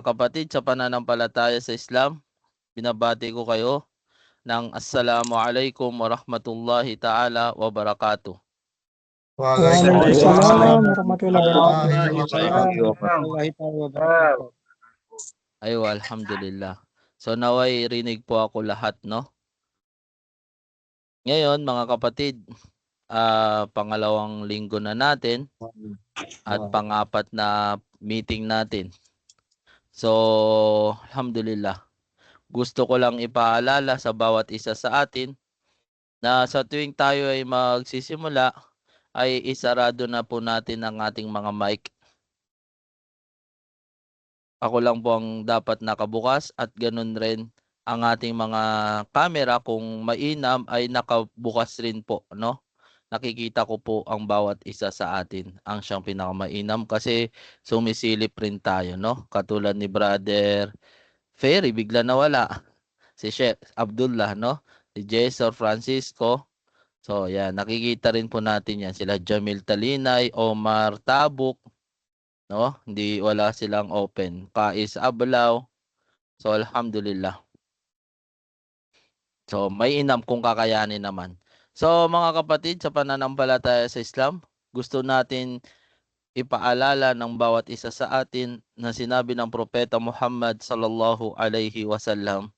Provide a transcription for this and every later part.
kapatid sa pananampalataya sa Islam, binabati ko kayo ng Assalamualaikum warahmatullahi ta'ala wabarakatuh. Waalaikumsalam warahmatullahi wabarakatuh. Ayo, alhamdulillah. So naway rinig po ako lahat, no? Ngayon mga kapatid, pangalawang linggo na natin at pang-apat na meeting natin. So alhamdulillah. Gusto ko lang ipaalala sa bawat isa sa atin na sa tuwing tayo ay magsisimula ay isarado na po natin ang ating mga mic. Ako lang po ang dapat nakabukas at ganun rin ang ating mga camera kung mainam ay nakabukas rin po, no? Nakikita ko po ang bawat isa sa atin ang siyang pinakamainam kasi sumisilip rin tayo, no? Katulad ni Brother Ferry, bigla nawala. Si Chef Abdullah, no? Si Jesor Francisco. So, yan. Nakikita rin po natin yan. Sila Jamil Talinay, Omar Tabuk, no? Hindi, wala silang open. Kais Ablaw. So, alhamdulillah. So, may inam kung kakayanin naman. So, mga kapatid, sa pananampalataya sa Islam, gusto natin ipaalala ng bawat isa sa atin na sinabi ng Propeta Muhammad sallallahu alaihi wasallam,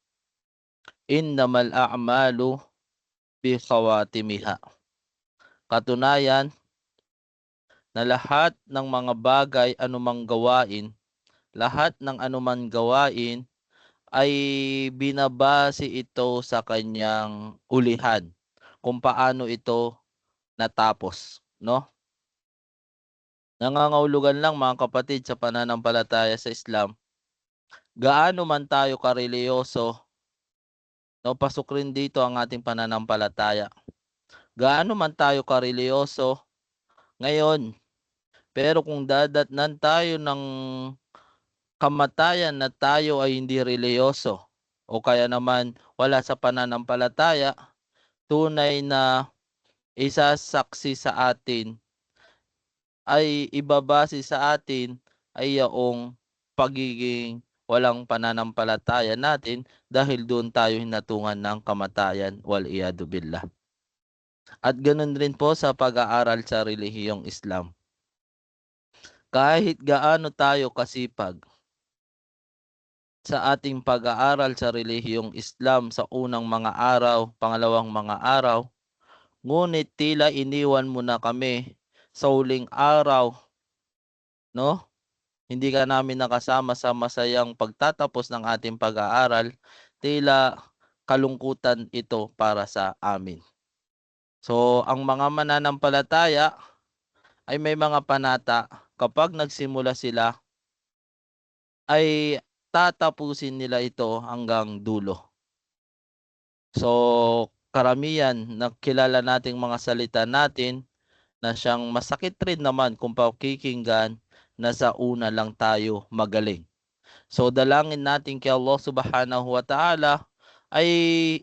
innamal a'malu bi khawatimiha. Katunayan na lahat ng mga bagay anumang gawain, lahat ng anumang gawain ay binabase ito sa kanyang ulihan, kung paano ito natapos, no? Nangangahulugan lang mga kapatid sa pananampalataya sa Islam, gaano man tayo kareliyoso, no, pasok rin dito ang ating pananampalataya. Gaano man tayo kareliyoso ngayon, pero kung dadatnan tayo ng kamatayan na tayo ay hindi reliyoso o kaya naman wala sa pananampalataya, tunay na isasaksi sa atin ay ibabase sa atin ay yaong pagiging walang pananampalataya natin dahil doon tayo hinatungan ng kamatayan, wal iyadu billah. At ganun rin po sa pag-aaral sa relihiyong Islam. Kahit gaano tayo kasipag sa ating pag-aaral sa relihiyong Islam sa unang mga araw, pangalawang mga araw, ngunit tila iniwan mo na kami sa huling araw, no? Hindi ka namin nakasama sa masayang pagtatapos ng ating pag-aaral, tila kalungkutan ito para sa amin. So, ang mga mananampalataya ay may mga panata kapag nagsimula sila ay tatapusin nila ito hanggang dulo. So, karamihan nakilala nating mga salita natin na siyang masakit rin naman kung pakikinggan na sa una lang tayo magaling. So, dalangin natin kay Allah subhanahu wa ta'ala ay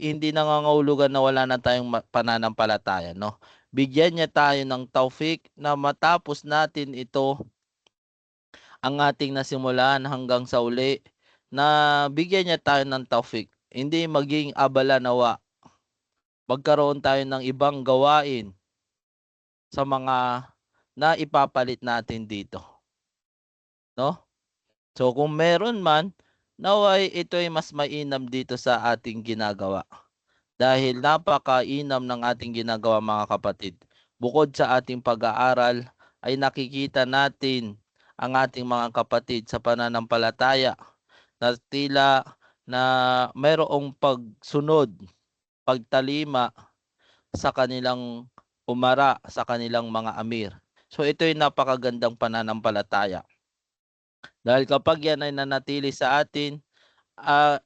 hindi nangangahulugan na wala na tayong pananampalataya, no? Bigyan niya tayo ng taufik na matapos natin ito ang ating nasimulan hanggang sa uli, na bigyan niya tayo ng taufik. Hindi maging abala nawa. Magkaroon tayo ng ibang gawain sa mga na ipapalit natin dito, no? So kung meron man, naway ito ay mas mainam dito sa ating ginagawa. Dahil napakainam ng ating ginagawa mga kapatid. Bukod sa ating pag-aaral ay nakikita natin ang ating mga kapatid sa pananampalataya na tila na mayroong pagsunod, pagtalima sa kanilang umara, sa kanilang mga amir. So ito ay napakagandang pananampalataya. Dahil kapag yan ay nanatili sa atin,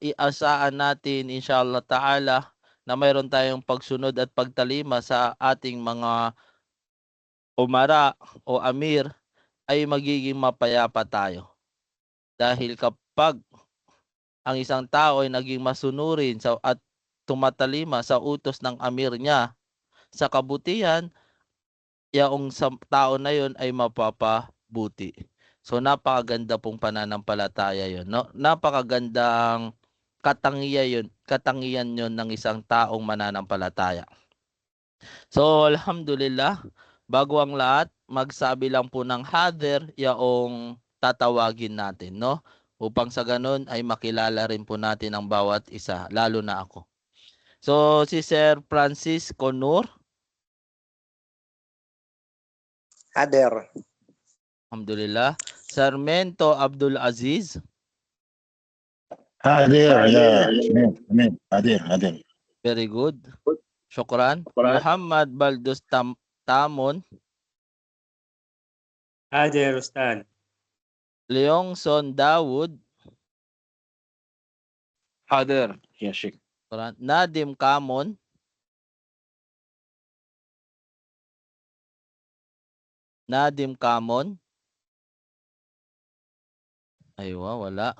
iasaan natin inshallah ta'ala na mayroon tayong pagsunod at pagtalima sa ating mga umara o amir ay magiging mapayapa tayo. Dahil kapag ang isang tao ay naging masunurin at tumatalima sa utos ng amir niya sa kabutihan, yaong tao na yon ay mapapabuti. So napakaganda pong pananampalataya yun. No? Napakagandang katangian yun ng isang taong mananampalataya. So alhamdulillah, bago ang lahat, magsabi lang po ng Hader yaong tatawagin natin, no? Upang sa ganun ay makilala rin po natin ang bawat isa, lalo na ako. So si Sir Francis Conur, Hader. alhamdulillah. Sarmento Abdul Aziz, Hadir, ya, amin, hadir. very good. Syukran. Muhammad Baldos Tamon, Hadir, Ustad. Leongson Dawood, Hadir, ya Sheikh. syukran. Nadim Kamon, Nadim Kamon. Aywa, wala.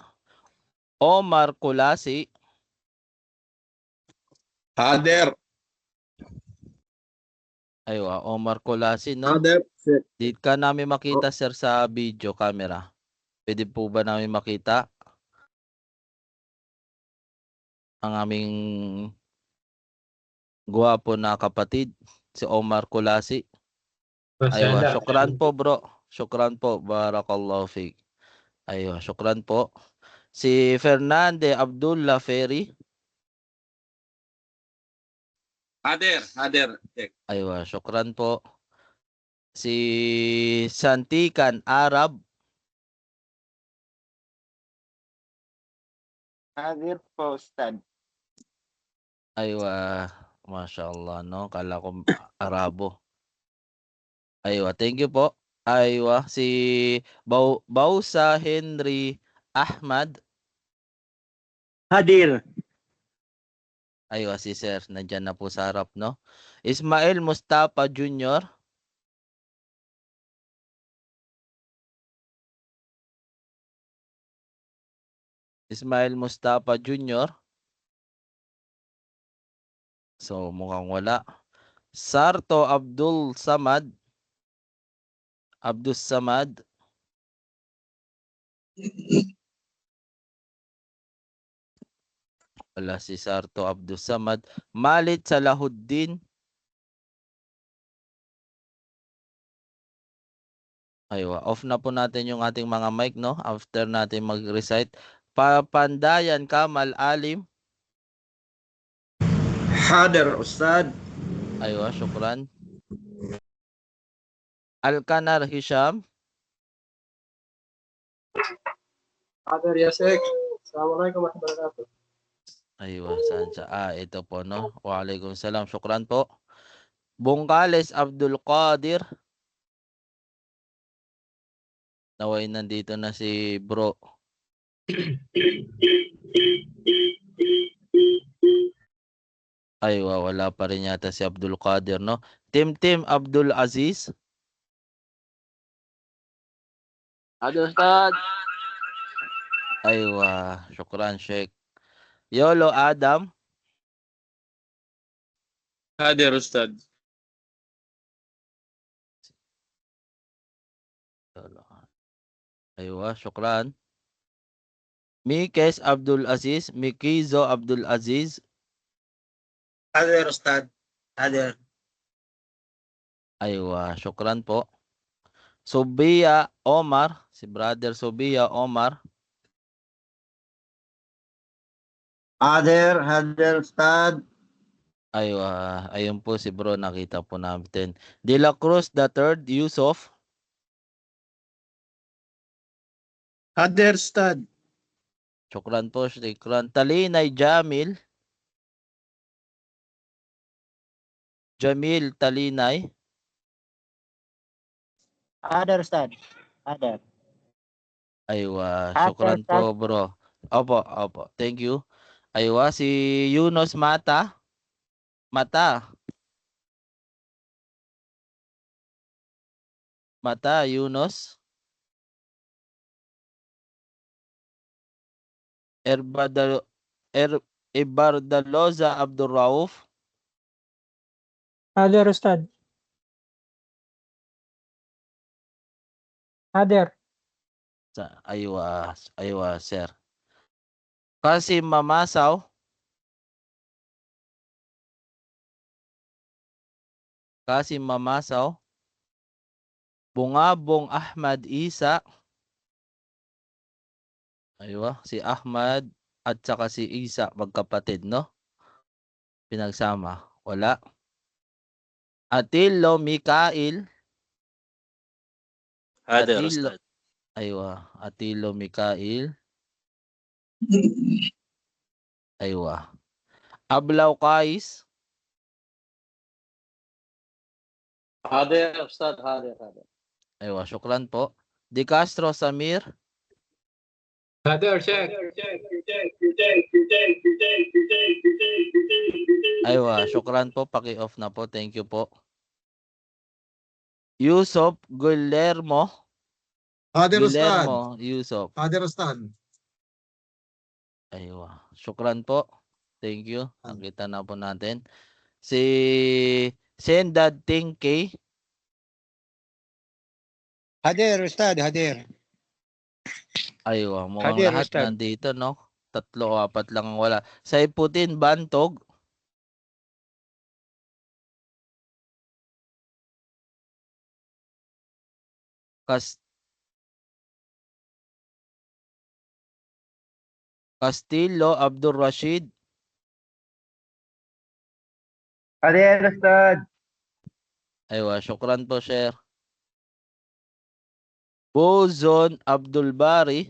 Omar Kulasi, Hadir. aywa, Omar Kulasi, no? Hadir. Di ka namin makita, sir, sa video camera. Pwede po ba namin makita ang aming guwapo na kapatid, si Omar Kulasi? Aywa, syukran po, bro. Syukran po. Barakallahu fik. Aywa, syukran po. Si Fernande Abdullah Ferry. Hadir. Aywa, syukran po. Si Santikan Arab. Hadir po, Ustad. Aywa, mashallah, no? Kala ko Arabo. Aywa, thank you po. Aywa, si Bausa Henry Ahmad. Hadir. Aywa, si sir, nandyan na po sa harap, no? Ismail Mustafa Jr. Ismail Mustafa Jr. So, mukhang wala. Sarto Abdul Samad. Abdus Samad. Wala si Sarto Abdus Samad. Malit Salahuddin. Aywa, off na po natin yung ating mga mic, no? After natin mag-recite. Papandayan Kamal Alim. Hadir, Ustad. Aywa, syukran. Alkanar Hisham. Hadir, ya Sheikh. Assalamualaikum warahmatullahi wabarakatuh. Aywa, saan siya? Ito po, no? Waalaikumsalam. Syukran po. Bungkales Abdul Qadir. Naway nandito na si bro. Aywa, wala pa rin yata si Abdul Qadir, no? Tim Abdul Aziz. Hadir, Ustad. Aywa, syukran, Sheikh. Yolo Adam. Hadir, Ustad. Aywa, syukran. Mikes Abdul Aziz. Mikizo Abdul Aziz. Hadir, Ustad. Hadir. Aywa, syukran po. Subia Omar. Si brother Subia Omar. Hadir, Ustad. Aywa, ayun po si bro, nakita po natin. De La Cruz III, Yusuf. Hadir, Ustad. Syukran po, syukran. Talinay Jamil. Jamil Talinay. Hadir, Ustad. Hadir. Aywa, Hadir, syukran Ustad. po, bro. Opo. Thank you. Aywa, si Yunus Mata. Mata, Yunus. Ibardaloza Abdul Rauf. Hadir, Ustad. Hadir. Aywa, sir. Kasim Mamasaw. Kasim Mamasaw. Bungabong Ahmad Isa. Aywa, si Ahmad at saka si Isa, magkapatid, no? Pinagsama. Wala. Atilo Mikail. Hader, Atilo. Ustad. Aywa, Atilo Mikail. Aywa. Ablaw Kais. Hader, Ustad. Hader. Aywa, syukran po. De Castro Samir. Hader, check. Aywa, syukran po. Paki-off na po. Thank you po. Yusuf Guillermo. Hader Ustad. Guillermo Yusuf. Hader Ustad. Aywa, syukran po. Thank you. Nakita na po natin. Si Sendad Tingkey. Hader, Ustad, Hader. Aywa, mukhang Hadir, lahat Ustad. nandito, no? 3 o 4 lang ang wala. Saiputin Bantog. Castillo Abdul Rashid. Hader, Ustad. Aywa, syukran po, sir. Bozon Abdul Bari.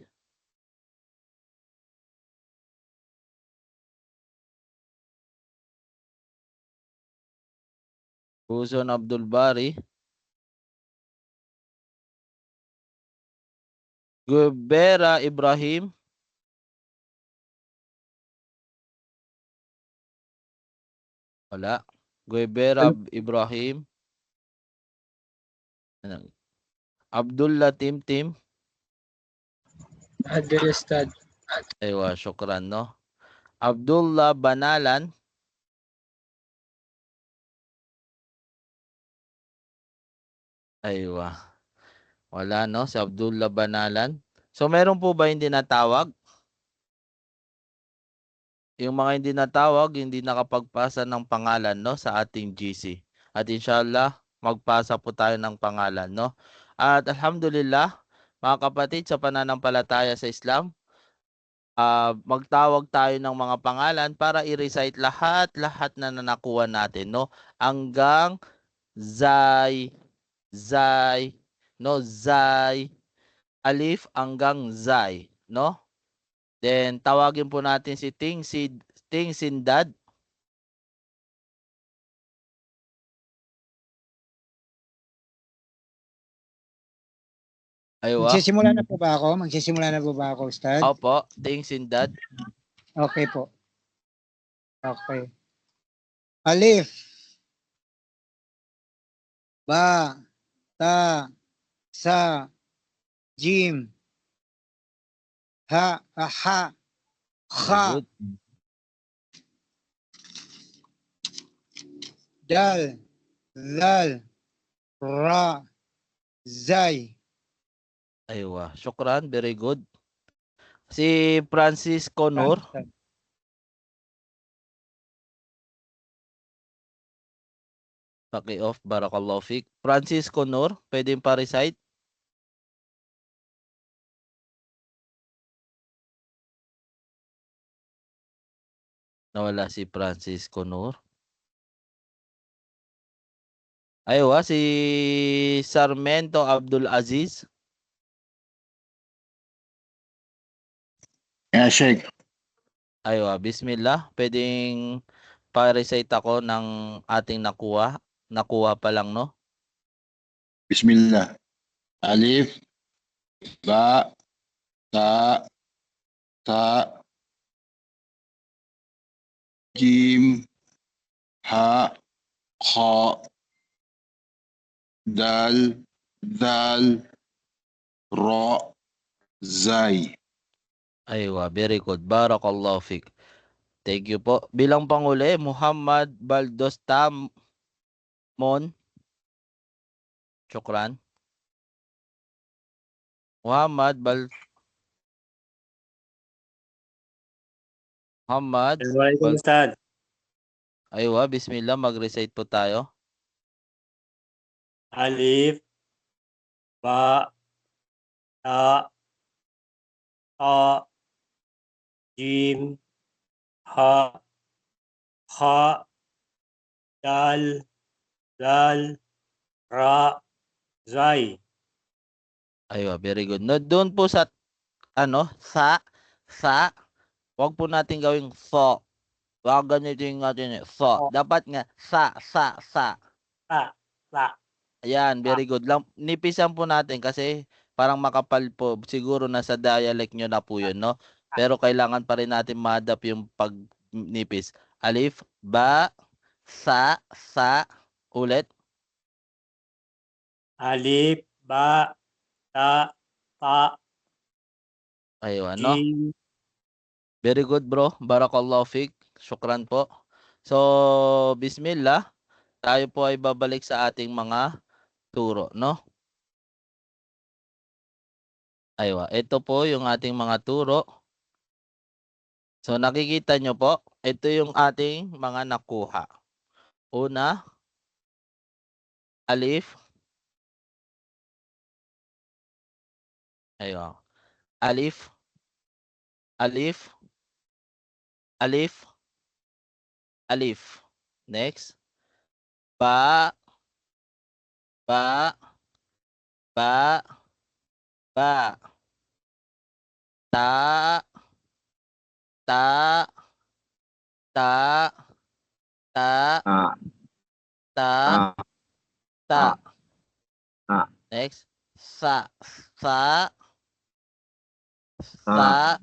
Bozon Abdul Bari. Guevara Ibrahim. Wala. Guevara Ibrahim. Abdullah Tim. Hader, Ustad. Aywa, syukran, no? Abdullah Banalan. Aywa. Wala, no? Si Abdullah Banalan. So, meron po ba hindi natawag? Yung mga hindi natawag, hindi nakapagpasa ng pangalan, no? Sa ating GC. At inshallah, magpasa po tayo ng pangalan, no? At alhamdulillah, mga kapatid, sa pananampalataya sa Islam, magtawag tayo ng mga pangalan para i-recite lahat na nakuha natin, no? Hanggang Zay, no? Zay, Alif hanggang Zay, no? Then tawagin po natin si Ting Sindad. Aywa. Magsisimula na po ba ako, Ustad? Opo, Ting Sindad. Okay po. Okay. Alif. Ba. Ta. Sa. Jim. Ha. Ha. Kha. Good. Dal. Dal. Ra. Zay. Aywa. Syukran, very good. Si Francisco Nur. Paki-off, barakallahu fik. Francisco Nur, pwedeng pa-recite? Nawala si Francisco Nur. Aywa, si Sarmento Abdul Aziz. Ya Sheikh. Aywa, bismillah. Pwedeng pa-recite ako ng ating nakuha. Nakuha pa lang, no? Bismillah. Alif. Ba. Ta. Ta. Jim. Ha. Kha. Dal. Dal. Ra. Zay. Aywa, very good. Barakallahu fik. Thank you po. Bilang panguli, Muhammad Baldostamon. Syukran. Muhammad Assalamualaikum Ustad. Aywa, bismillah, mag-recite po tayo. Alif, ba, ta, ta, jim, ha, kha, dal, dal, ra, zai. Aywa, very good. No, doon po sa sa, wag po natin gawing so. Wag ganito yung natin so. Dapat nga sa. Sa, sa. Ayan, very good. Nipisan po natin kasi parang makapal po. Siguro nasa dialect nyo na po yun, no? Pero kailangan pa rin natin ma-adapt yung pagnipis. Alif, ba, sa, ulit. Alif, ba, ta, Ayun, no? jim. Very good, bro. Barakallahu fik. Syukran po. So, bismillah. Tayo po ay babalik sa ating mga turo, no? Aywa, ito po yung ating mga turo. So, nakikita nyo po, ito yung ating mga nakuha. Una, alif. Aywa. Alif. Alif. Alif. Alif. Next. Ba. Ba. Ba. Ba. Ta. Ta. Ta. Ta. Ah. Ta. Ta. Next. Sa. Sa. Sa.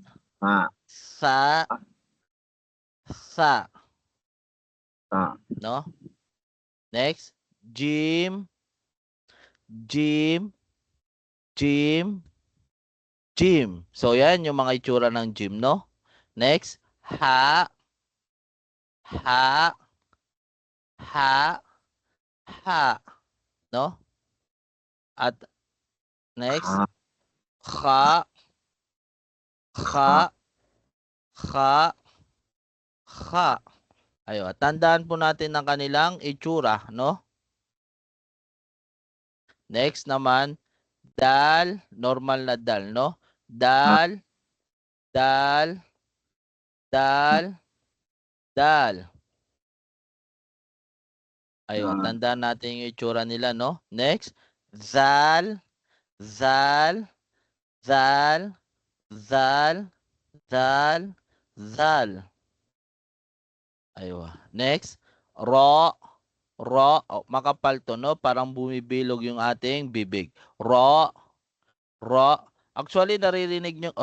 Sa. Sa. No? Next. Jim. Jim. Jim. Jim. So, yan yung mga itsura ng gym, no? Next. Ha. Ha. Ha. Ha. No? At next. Kha. Kha. Kha. Kha. Ayun. Tandaan po natin ang kanilang itsura, no? Next naman, dal, normal na dal, no? Dal, dal, dal, dal. Ayun, tandaan natin yung itsura nila, no? Next, zal, zal, zal, zal, zal, zal. Ayun. Next, ro, ro, oh, makapal to, no? Parang bumibilog yung ating bibig. Ro, ro. Actually, naririnig nyo,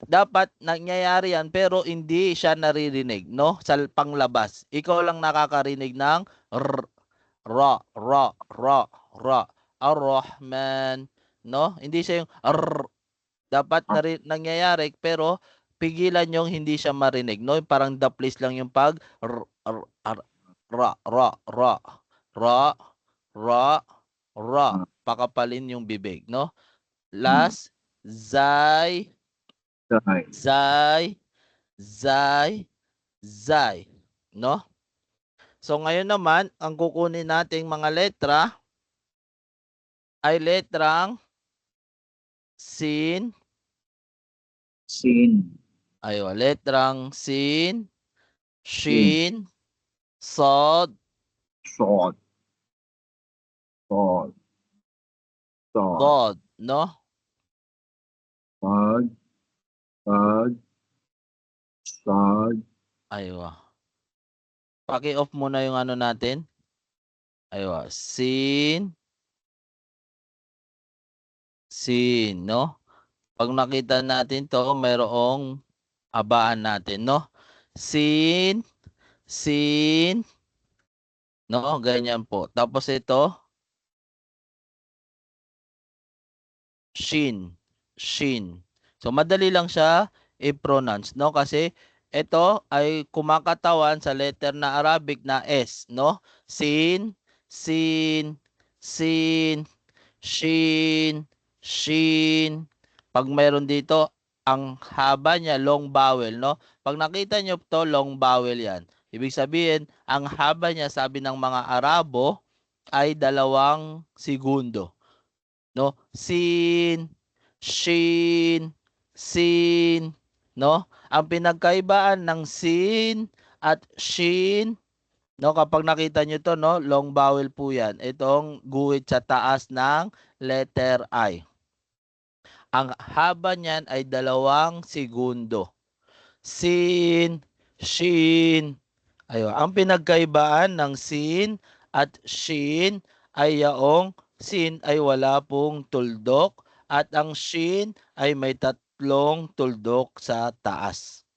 dapat nangyayari yan pero hindi siya naririnig, no? Sa panglabas. Ikaw lang nakakarinig ng ra, ra, ra, ra. Ar-Rahman, no? Hindi siya yung dapat nangyayari pero pigilan yung hindi siya marinig, no? Parang the place lang yung pag ra, ra, ra, ra, ra. Pakapalin yung bibig, no? Last, zay, zay, zay, zay, no? So ngayon naman, ang kukunin nating mga letra ay letrang sin. Sin. Ayun, letrang sin, shin, sod, Sod. Sod. Sod. dod, no? Sod. Sod. Sod. Ayun. Paki-off muna yung ano natin. Ayun, sin, sin, no? Pag nakita natin to, mayroong habaan natin, no? Sin, sin, no? Ganyan po. Tapos ito, shin, shin. So, madali lang siya i-pronounce, no? Kasi ito ay kumakatawan sa letter na Arabic na S, no? Sin, sin, sin, shin, shin. Pag mayroon dito, ang haba niya, long vowel, no? Pag nakita nyo to, long vowel yan. Ibig sabihin, ang haba niya, sabi ng mga Arabo, ay 2 segundo. No? Sin, shin, sin, no? Ang pinagkaibaan ng sin at shin, no, kapag nakita nyo to, no, long vowel po yan. Itong guhit sa taas ng letter I. Ang haba niyan ay 2 segundo. Sin, shin. Ayun. Ang pinagkaibaan ng sin at shin ay yaong sin ay wala pong tuldok at ang shin ay may 3 tuldok sa taas.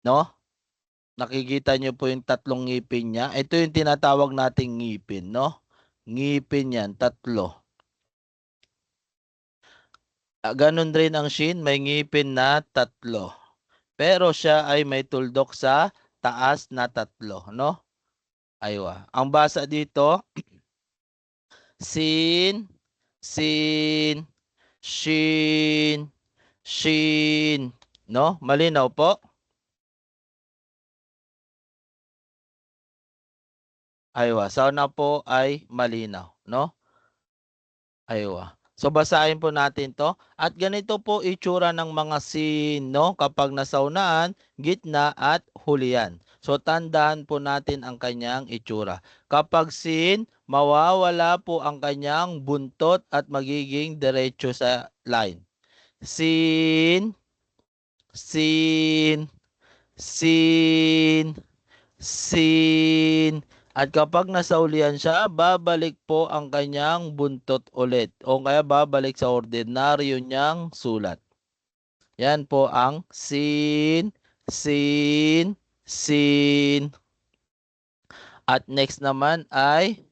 No? Nakikita nyo po yung 3 ngipin niya. Ito yung tinatawag nating ngipin, no? Ngipin yan, 3. Ganon rin ang shin, may ngipin na 3. Pero siya ay may tuldok sa taas na 3, no? Aywa. Ang basa dito, sin, sin, shin, shin, no? Malinaw po? Aywa. Sana po ay malinaw, no? Aywa. So basahin po natin to. At ganito po itsura ng mga sin, no? Kapag nasa unahan, gitna at hulihan. So tandaan po natin ang kanyang itsura. Kapag sin, mawawala po ang kanyang buntot at magiging diretso sa line. Sin, sin, sin, sin. At kapag nasa ulihan siya, babalik po ang kanyang buntot ulit. O kaya babalik sa ordinaryo niyang sulat. Yan po ang sin, sin, sin. At next naman ay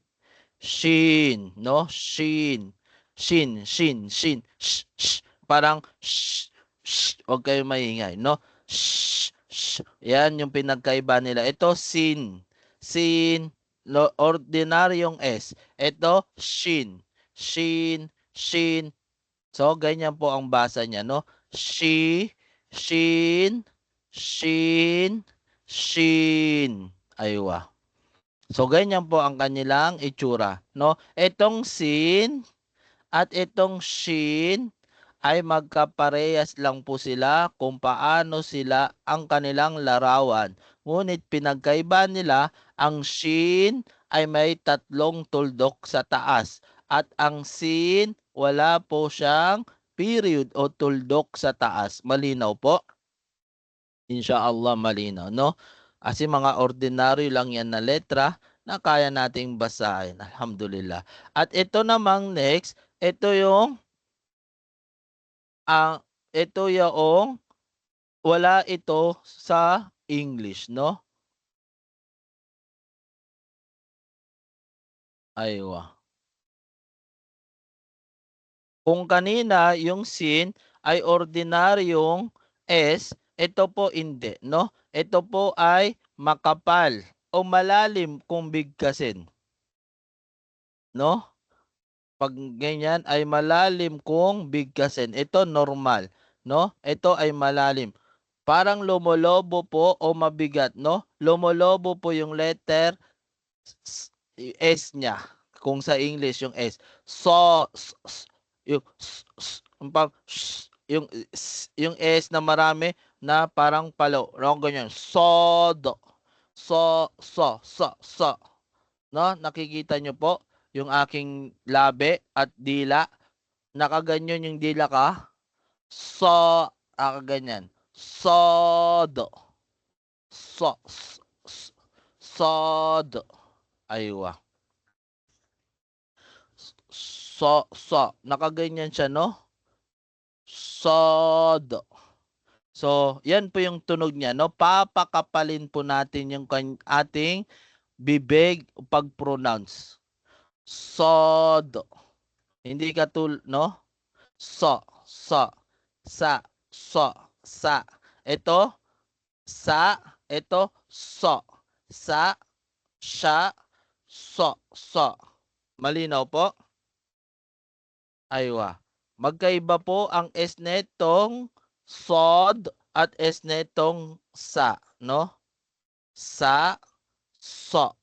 shin, no? Shin, shin, shin, shin, sh, sh. Parang sh, sh. Huwag kayo maingay, no? Sh, sh. Yan yung pinagkaiba nila. Ito sin. Sin, ordinaryong S. Ito, shin. Shin, shin. So, ganyan po ang basa niya, no? Shi, shin, shin, shin. Aywa. So, ganyan po ang kanilang itsura, no? Itong sin at itong shin ay magkaparehas lang po sila kung paano sila ang kanilang larawan. Ngunit pinagkaiba nila, ang shin ay may 3 tuldok sa taas at ang sin wala po siyang period o tuldok sa taas. Malinaw po? Insyaallah malinaw, no? Kasi mga ordinaryo lang yan na letra na kaya nating basahin. Alhamdulillah. At ito namang next, ito yung wala ito sa English, no? Aywa. Kung kanina yung sin ay ordinaryong S, ito po hindi, no? Ito po ay makapal o malalim kung bigkasin. No? Pag ganyan ay malalim kung bigkasin. Ito normal, no? Ito ay malalim. Parang lumolobo po o mabigat, no? Lumolobo po yung letter S niya. Kung sa English yung S. So, yung S na marami na parang palo. No? Ganyan. Sodo. So. No? Nakikita nyo po yung aking labi at dila. Nakaganyan yung dila ka. So. Nakaganyan. Sodo. Sodo. Aywa. Nakaganyan siya, no? Sodo. So, yan po yung tunog niya, no? Papakapalin po natin yung ating bibig pag-pronounce. Sodo. Hindi no? Sa. Ito, sa. Ito, so. Sa, siya, so. Malinaw po? Aywa. Magkaiba po ang S netong sod at S netong sa, no? Sa, so,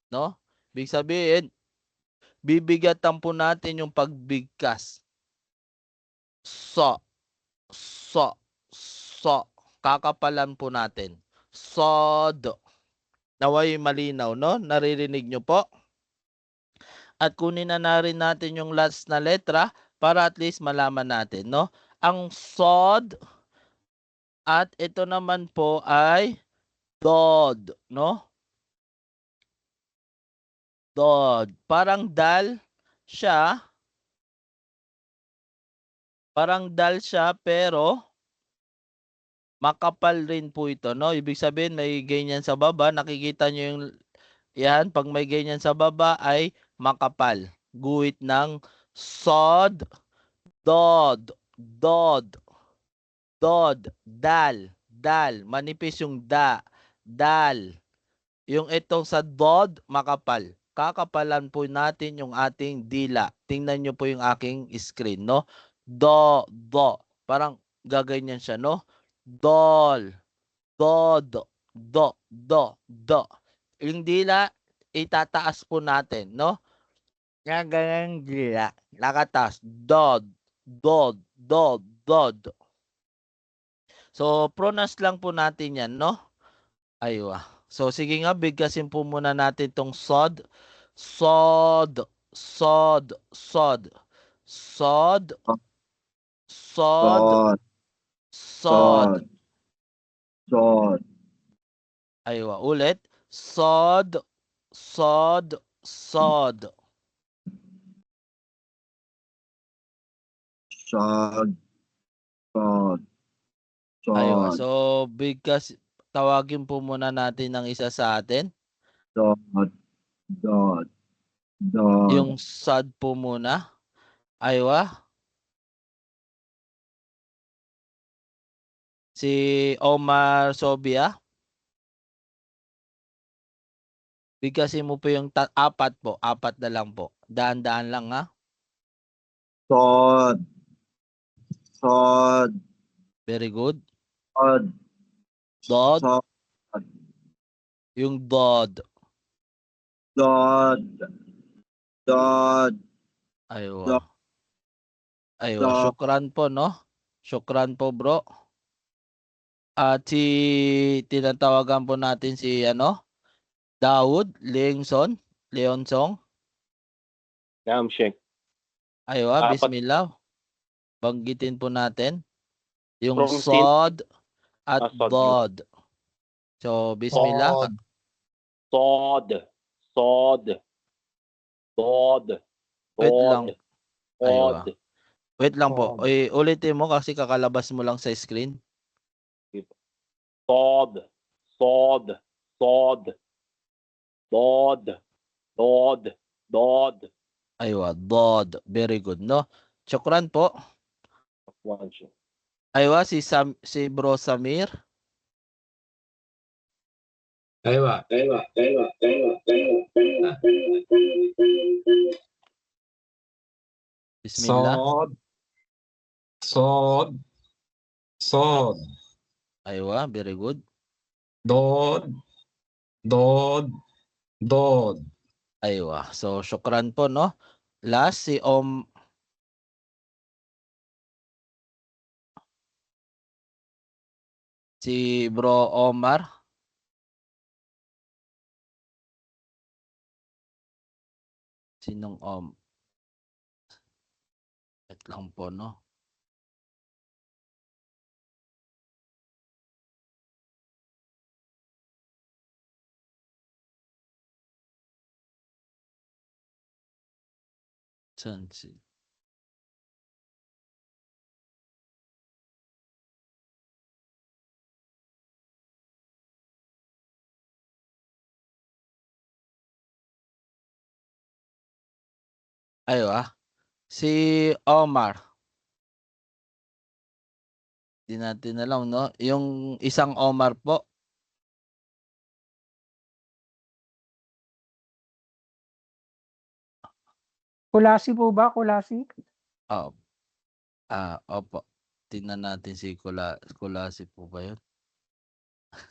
no? Ibig sabihin, bibigatan po natin yung pagbigkas. So, kakapalan po natin. Sod. Naway malinaw, no? Naririnig nyo po? At kunin na rin natin yung last na letra para at least malaman natin, no? Ang sod at ito naman po ay dod, no? Dod. Parang dal siya. Pero makapal rin po ito, no? Ibig sabihin may ganyan sa baba, nakikita nyo yung yan, pag may ganyan sa baba ay makapal. Guhit ng sod, dod, dal, manipis yung dal. Yung itong sa dod, makapal. Kakapalan po natin yung ating dila. Tingnan nyo po yung aking screen, no? Do. Parang gaganyan siya, no? Dol, do. Yung dila, itataas po natin, no? Ganyan dila. Nakataas. Dod. So, pronounce lang po natin yan, no? Aywa. So, sige nga, bigkasin po muna natin tong sod. Sod. Sod. Sod. Aywa, ulit. Sod. Sod. Aywa. So, bigkas, tawagin po muna natin ng isa sa atin. Dod. Yung sod po muna. Aywa. Si Omar Sobia. Bigkasin mo po yung apat po. Apat na lang po. Daan-daan lang, ha? Sod. Very good. Sod. Dod. Sod. Yung dod. Dod. Aywa. Syukran po, no? Syukran po, bro. At tinatawagan po natin si, Daud Leonson. Naam, Sheikh. Aywa, Apat. bismillah. Banggitin po natin yung From sod at sod. dod. So, bismillah. Sod. Wait lang. Aywa. Sod. Wait lang po. Ulitin mo kasi kakalabas mo lang sa screen. Sod. Dod. Aywa, dod. Very good, no? Syukran po. One, Sheikh. Aywa, si Bro Samir. Aywa. Bismillah. Sod. Aywa, very good. Dod. Aywa. So, syukran po, no? Last, si Bro Omar. Sinong wait lang po, no? Saan si? Aywa. Si Omar. Di natin na lang, no? Yung isang Omar po. Kulasi po ba? Kulasi? Oh, opo. Tingnan natin si Kulasi po ba yun?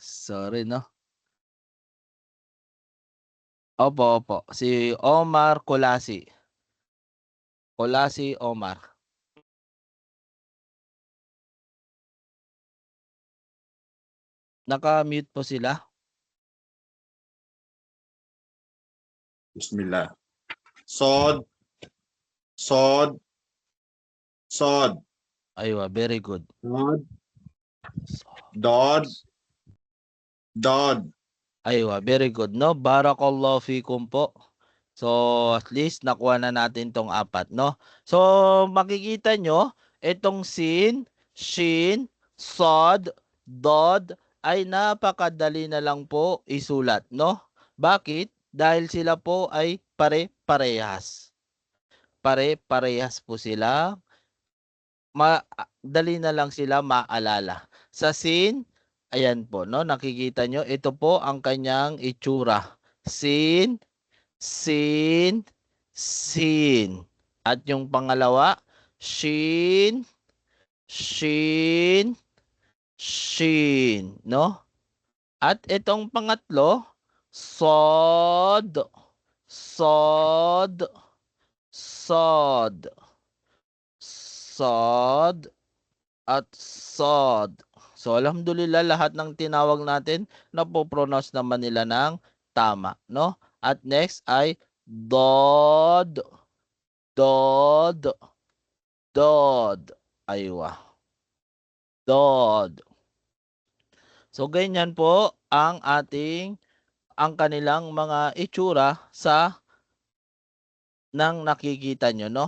Sorry, no? Opo. Si Omar Kulasi. Kulasi Omar. Naka-mute po sila. Bismillah. Sod. Sod. Sod. Aywa, very good. Dod. So, Dod. Dod. aywa, very good, no? Barakallahu fikum po. So, at least nakuha na natin tong 4, no? So, makikita nyo, itong sin, shin, sod, dod, ay napakadali na lang po isulat, no? Bakit? Dahil sila po ay pare-parehas. Pare-parehas po sila. Dali na lang sila maalala. Sa sin, ayan po, no? Nakikita nyo, ito po ang kanyang itsura. Sin, sin, sin. At yung pangalawa, shin, shin, shin, no? At itong pangatlo, sod, sod, sod, sod, at sod. So, alhamdulillah, lahat ng tinawag natin, napopronounce naman nila ng tama, no? At next ay dod, dod, dod. Aywa. Dod. So, ganyan po ang kanilang mga itsura nang nakikita nyo, no?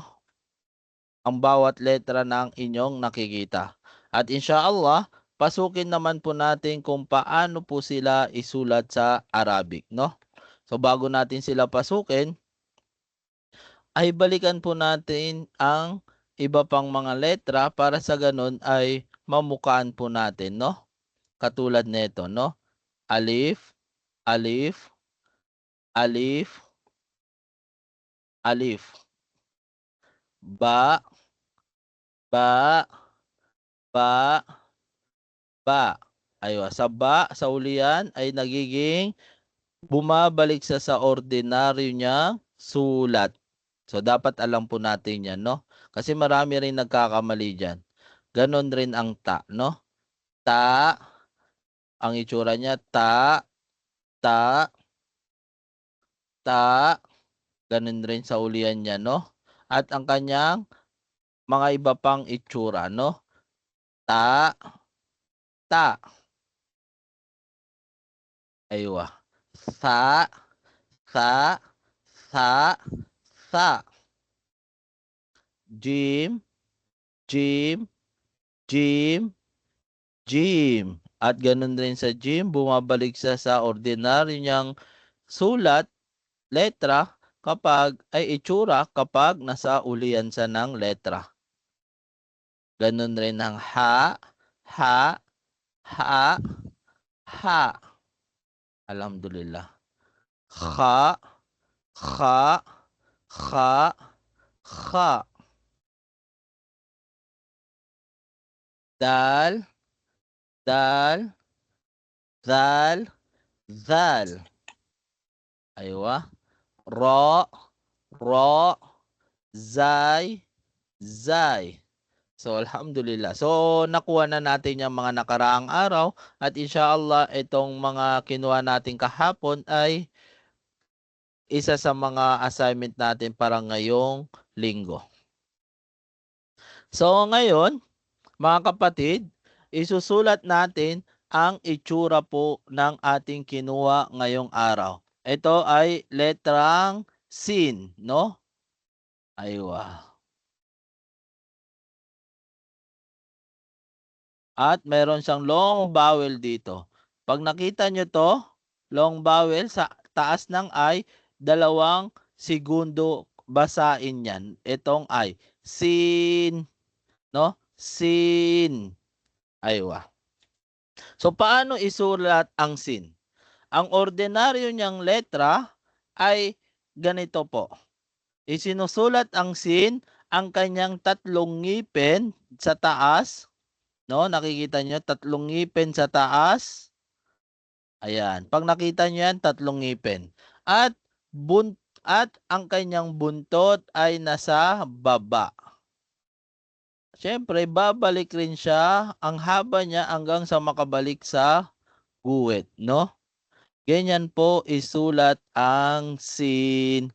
Ang bawat letra ng inyong nakikita. At insyaallah, pasukin naman po natin kung paano po sila isulat sa Arabic, no? So, bago natin sila pasukin, ay balikan po natin ang iba pang mga letra para sa ganun ay mamukaan po natin, no? Katulad nito, no? Alif, alif, alif, alif. Ba, ba, ba, ba. Aywa, sa ba, sa ulian ay nagiging bumabalik sa ordinaryo niyang sulat. So, dapat alam po natin yan, no? Kasi marami rin nagkakamali dyan. Ganon rin ang ta, no? Ta, ang itsura niya, ta, ta, ta, ganon rin sa ulian niya, no? At ang kanyang mga iba pang itsura, no? Ta, ta. Aywa. Sa, sa, sa, sa. Jim, Jim, Jim, Jim. At ganun rin sa Jim, bumabalik sa ordinaryo niyang sulat, letra, ay itsura kapag nasa ulian sa ng letra. Ganun rin ang ha, ha, ha, ha. Alhamdulillah. Kha, kha, kha, kha. Dal, dal, zal, zal. Aywa. Ra, ra, zay, zay. So, alhamdulillah. So, nakuha na natin yung mga nakaraang araw at insyaallah itong mga kinuha natin kahapon ay isa sa mga assignment natin para ngayong linggo. So, ngayon, mga kapatid, isusulat natin ang itsura po ng ating kinuha ngayong araw. Ito ay letrang sin, no? Aywa. At meron siyang long vowel dito. Pag nakita nyo to, long vowel sa taas ng ay, 2 segundo basain yan. Itong ay, sin, no? Sin. Aywa. So, paano isulat ang sin? Ang ordinaryo niyang letra ay ganito po. Isinusulat ang sin ang kanyang tatlong ngipin sa taas, no? Nakikita nyo, tatlong ngipin sa taas. Ayan. Pag nakita nyo yan, tatlong ngipin. At ang kanyang buntot ay nasa baba. Siyempre, babalik rin siya, ang haba niya hanggang sa makabalik sa guhit, no? Ganyan po isulat ang sin.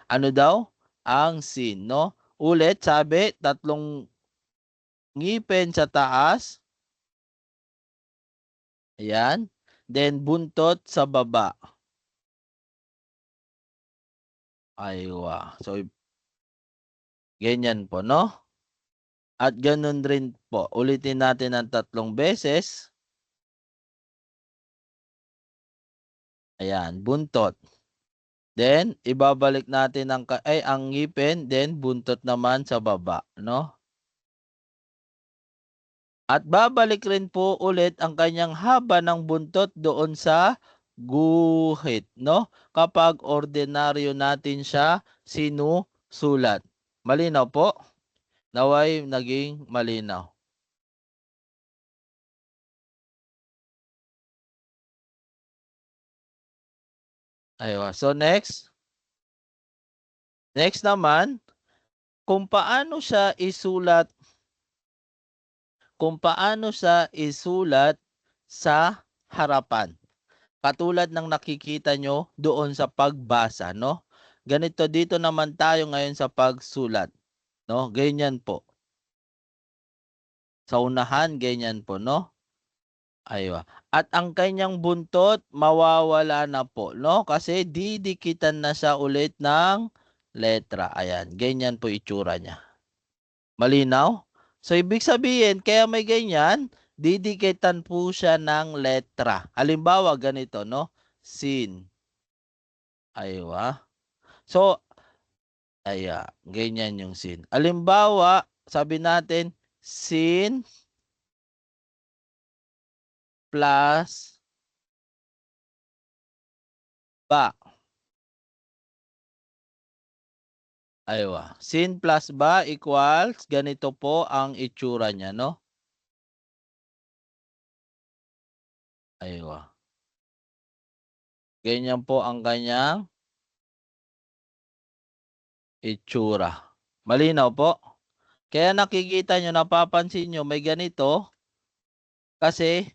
Ano daw? Ang sin, no? Ulit, sabi, tatlong ngipin sa taas. Ayan. Then, buntot sa baba. Aywa. So, ganyan po, no? At ganun rin po. Ulitin natin ng 3 beses. Ayan, buntot. Then, ibabalik natin ang ngipin, then buntot naman sa baba, no? At babalik rin po ulit ang kanyang haba ng buntot doon sa guhit, no? Kapag ordinaryo natin siya sinusulat. Malinaw po? Naway naging malinaw. Aywa. So next. Next naman, kung paano siya isulat sa harapan. Katulad ng nakikita nyo doon sa pagbasa, no? Ganito dito naman tayo ngayon sa pagsulat, no? Ganyan po. Sa unahan, ganyan po, no? Aywa. At ang kanyang buntot, mawawala na po, no? Kasi didikitan na siya ulit ng letra. Ayan, ganyan po itsura niya. Malinaw? So, ibig sabihin, kaya may ganyan, didikitan po siya ng letra. Halimbawa, ganito, no? Sin. Aywa. So, ganyan yung sin. Halimbawa, sabi natin, sin plus ba. Aywa. Sin plus ba equals, ganito po ang itsura niya, no? Aywa. Ganyan po ang kanyang itsura. Malinaw po? Kaya nakikita nyo, napapansin nyo, may ganito. Kasi,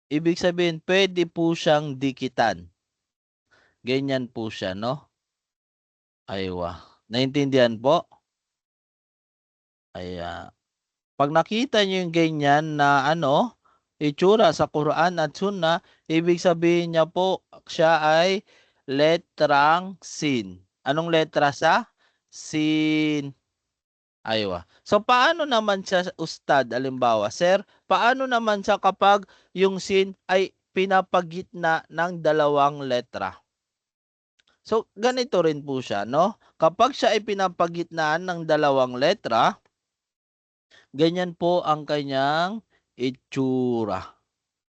ibig sabihin, pwede po siyang dikitan. Ganyan po siya, no? Aywa. Naintindihan po? Ayan. Pag nakita nyo yung ganyan na itsura sa Quran at Sunnah, ibig sabihin niya po, siya ay letrang sin. Anong letra sa? Sin. Aywa. So, paano naman siya, Ustad, alimbawa? Sir, paano naman siya kapag yung sin ay pinapagitna ng 2 letra? So, ganito rin po siya, no? Kapag siya ay pinapagitnaan ng 2 letra, ganyan po ang kanyang itsura,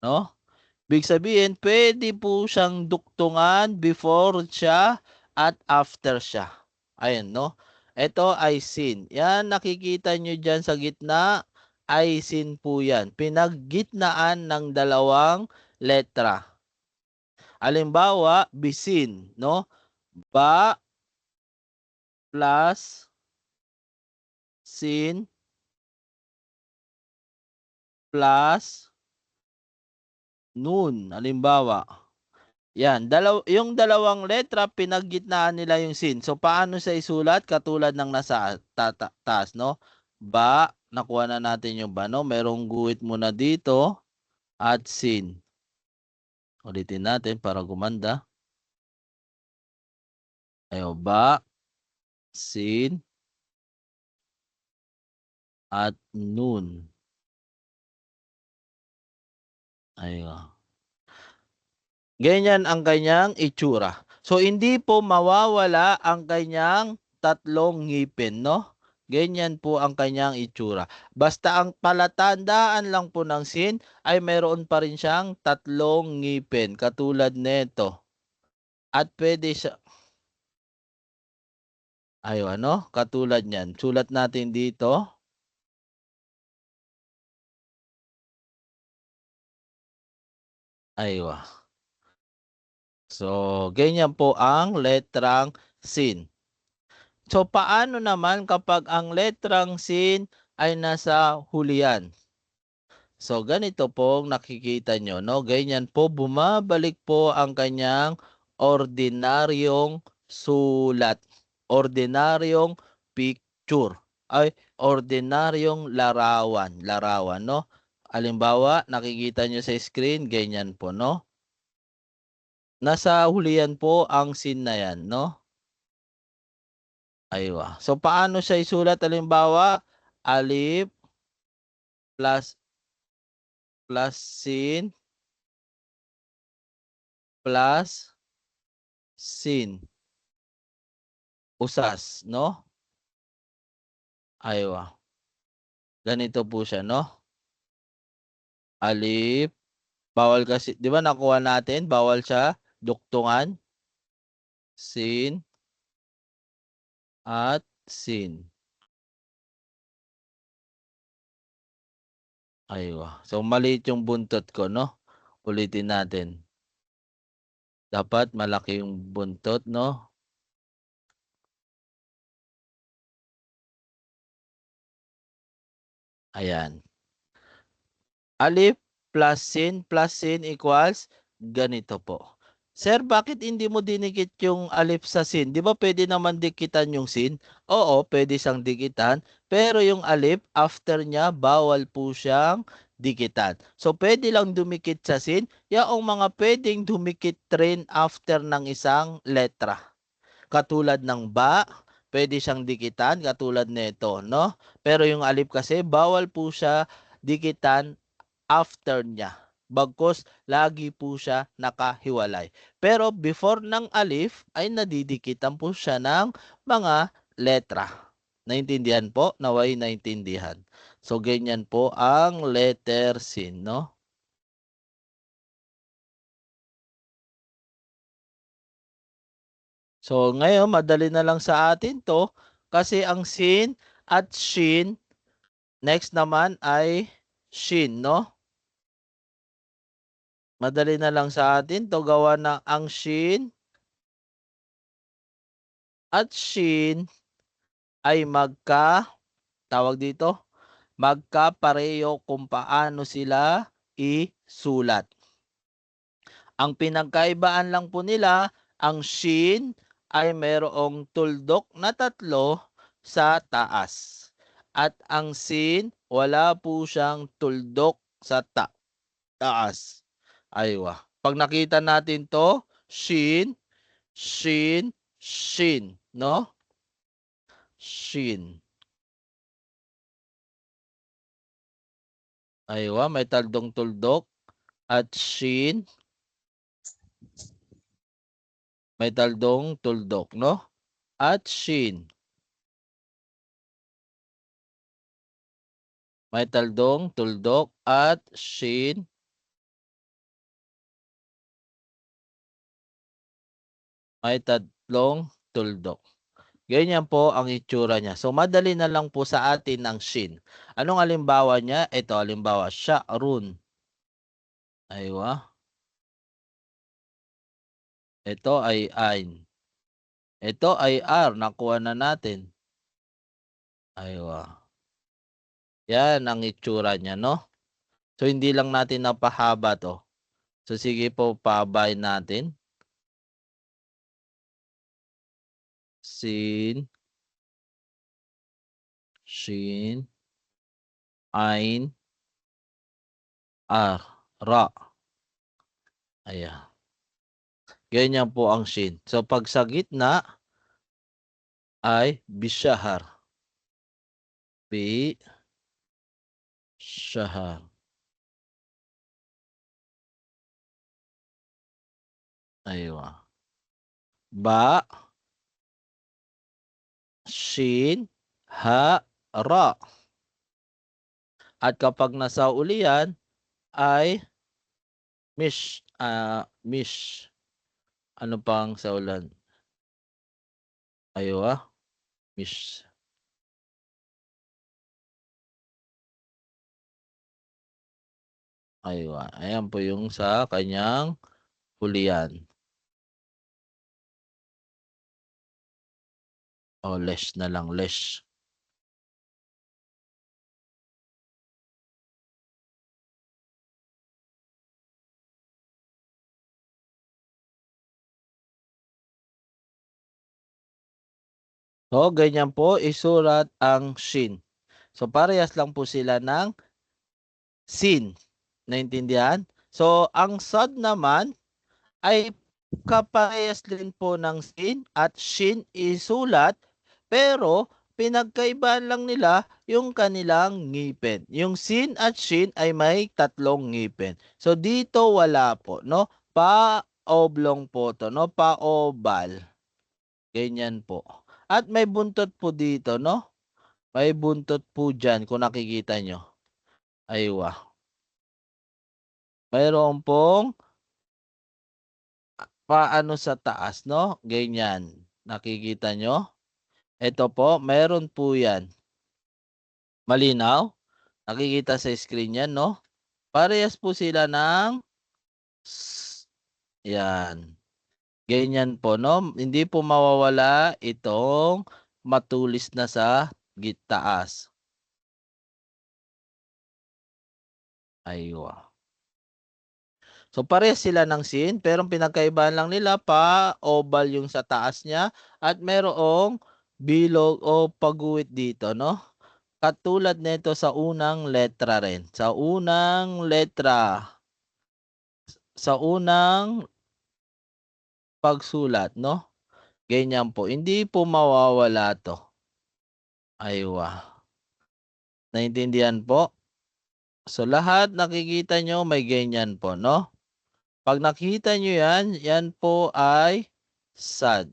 no? Ibig sabihin, pwede po siyang duktungan before siya at after siya. Ayan, no? Ito ay sin. Yan, nakikita nyo dyan sa gitna, ay sin po yan. Pinaggitnaan ng 2 letra. Halimbawa, bisin, no? Ba plus sin plus nun. Halimbawa, yan, yung 2 letra, pinaggitnaan nila yung sin. So, paano siya isulat? Katulad ng nasa taas, no? Ba, nakuha na natin yung ba, no? Merong guhit muna dito at sin. Ulitin natin para gumanda. Ayo, ba, sin, at nun. Ayo. Ganyan ang kanyang itsura. So, hindi po mawawala ang kanyang 3 ngipin, no? Ganyan po ang kanyang itsura. Basta ang palatandaan lang po ng sin ay mayroon pa rin siyang 3 ngipin, katulad nito. At pwede siya, Aywa, no? Katulad niyan. Sulat natin dito. Aywa. So, ganyan po ang letrang sin. So, paano naman kapag ang letrang sin ay nasa hulihan? So, ganito po nakikita nyo, no? Ganyan po, bumabalik po ang kanyang ordinaryong sulat. Ordinaryong picture. Ay, ordinaryong larawan. Larawan, no? Halimbawa, nakikita nyo sa screen, ganyan po, no? Nasa hulihan po ang sin na yan, no? Aywa. So, paano siya isulat? Halimbawa, alif plus sin plus sin. Usas, no? Aywa. Ganito po siya, no? Alif. Bawal kasi, di ba nakuha natin? Bawal siya. Duktungan. Sin. At sin. Aywa. So, maliit yung buntot ko, no? Ulitin natin. Dapat malaki yung buntot, no? Ayan. Alif plus sin equals ganito po. Sir, bakit hindi mo dinikit yung alif sa sin? Di ba pwede naman dikitan yung sin? Oo, pwede siyang dikitan. Pero yung alif, after niya, bawal po siyang dikitan. So, pwede lang dumikit sa sin. Yung mga pwedeng dumikit rin after ng isang letra. Katulad ng ba, pwede siyang dikitan, katulad nito, no? Pero yung alif kasi, bawal po siya dikitan after niya. Bagkus lagi po siya nakahiwalay. Pero before ng alif ay nadidikitan po siya ng mga letra. Naintindihan po? Naway naintindihan. So ganyan po ang letter sin, no? So ngayon madali na lang sa atin to kasi ang sin at shin next naman ay shin, no? Madali na lang sa atin to gawa na ang shin at shin ay tawag dito, magkapareho kung paano sila isulat. Ang pinagkaibaan lang po nila, ang shin ay mayroong tuldok na 3 sa taas. At ang sin, wala po siyang tuldok sa taas. Aywa. Pag nakita natin to, shin, shin, shin, no? Shin. Aywa, may taldong tuldok at shin. May taldong tuldok, no? At shin. May taldong tuldok at shin. May tatlong tuldok. Ganyan po ang itsura niya. So, madali na lang po sa atin ang shin. Anong halimbawa niya? Ito, halimbawa, sha'run. Aywa. Ito ay ain. Ito ay r. Nakuha na natin. Aywa. Yan ang itsura niya, no? So, hindi lang natin napahaba to. So, sige po, pahabain natin. Sin. Shin. Ain. R. Ra. Ayan. Ganyan po ang shin. So, pag sa gitna ay bishahar. Bishahar. Aywa. Ba. Shin. Ha. Ra. At kapag nasa ulian ay mish. Mish. Ano pang sa ulan? Aywa. Mish. Aywa. Ayan po yung sa kanyang hulihan. O, lesh na lang, lesh. So, ganyan po, isulat ang shin. So, parehas lang po sila ng sin. Naintindihan? So, ang sad naman ay kaparehas din po ng sin at shin isulat, pero pinagkaibahan lang nila yung kanilang ngipin. Yung sin at shin ay may tatlong ngipin. So, dito wala po, no? Pa-oblong po to, no? Pa-oval. Ganyan po. At may buntot po dito, no? May buntot po dyan kung nakikita nyo. Aywa. Mayroon pong paano sa taas, no? Ganyan. Nakikita nyo? Ito po, mayroon po yan. Malinaw? Nakikita sa screen yan, no? Parehas po sila ng yan. Ganyan po, no? Hindi po mawawala itong matulis na sa gitaas. Aywa. So parehas sila ng sin, pero ang pinagkaibahan lang nila pa oval yung sa taas niya at merong bilog o paguwit dito, no? Katulad nito sa unang letra rin. Sa unang letra. Sa unang pagsulat, no? Ganyan po. Hindi po mawawala to. Aywa. Naintindihan po? So lahat nakikita nyo may ganyan po, no? Pag nakita nyo yan, yan po ay sad.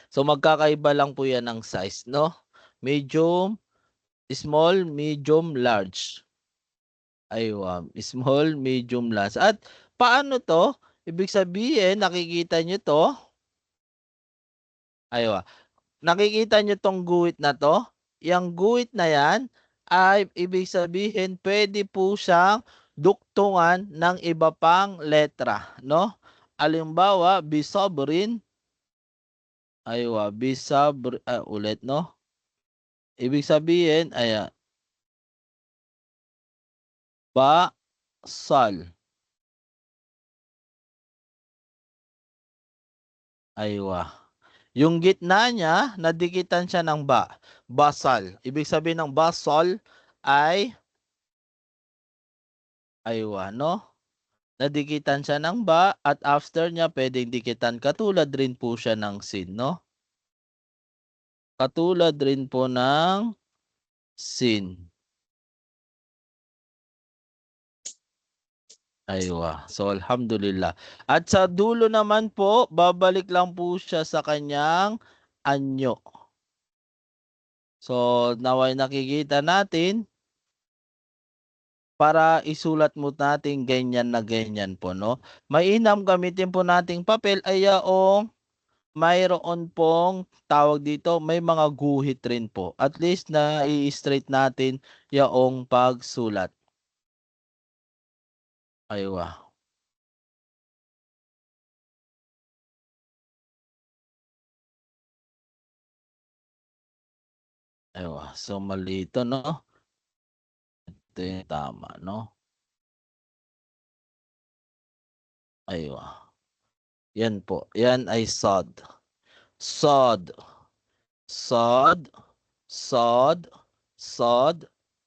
So magkakaiba lang po yan ng size, no? Medium, small, medium, large. Aywa, small, medium, large. At paano to? Ibig sabihin, nakikita nyo to? Aywa. Nakikita nyo tong guhit na to? Yang guhit na yan ay ibig sabihin pwede po siyang duktungan ng iba pang letra, no? Halimbawa, bisabrin. Aywa, bisabr ulit, no? Ibig sabihin, ayan. Basal. Aywa. Yung gitna niya, nadikitan siya ng ba. Basal. Ibig sabihin ng basal ay aywa, no? Nadikitan siya ng ba at after niya pwedeng dikitan. Katulad rin po siya ng sin, no? Katulad rin po ng sin. Aywa. So, alhamdulillah. At sa dulo naman po, babalik lang po siya sa kanyang anyo. So, naway nakikita natin, para isulat mo natin ganyan na ganyan po, no? Mainam gamitin po nating papel ay yaong mayroon pong tawag dito, may mga guhit rin po. At least na i-straight natin yaong pagsulat. Aywa. Aywa. So, mali ito, no? Ito yung tama, no? Aywa. Yan po. Yan ay sod. Sod. Sod. Sod. Sod.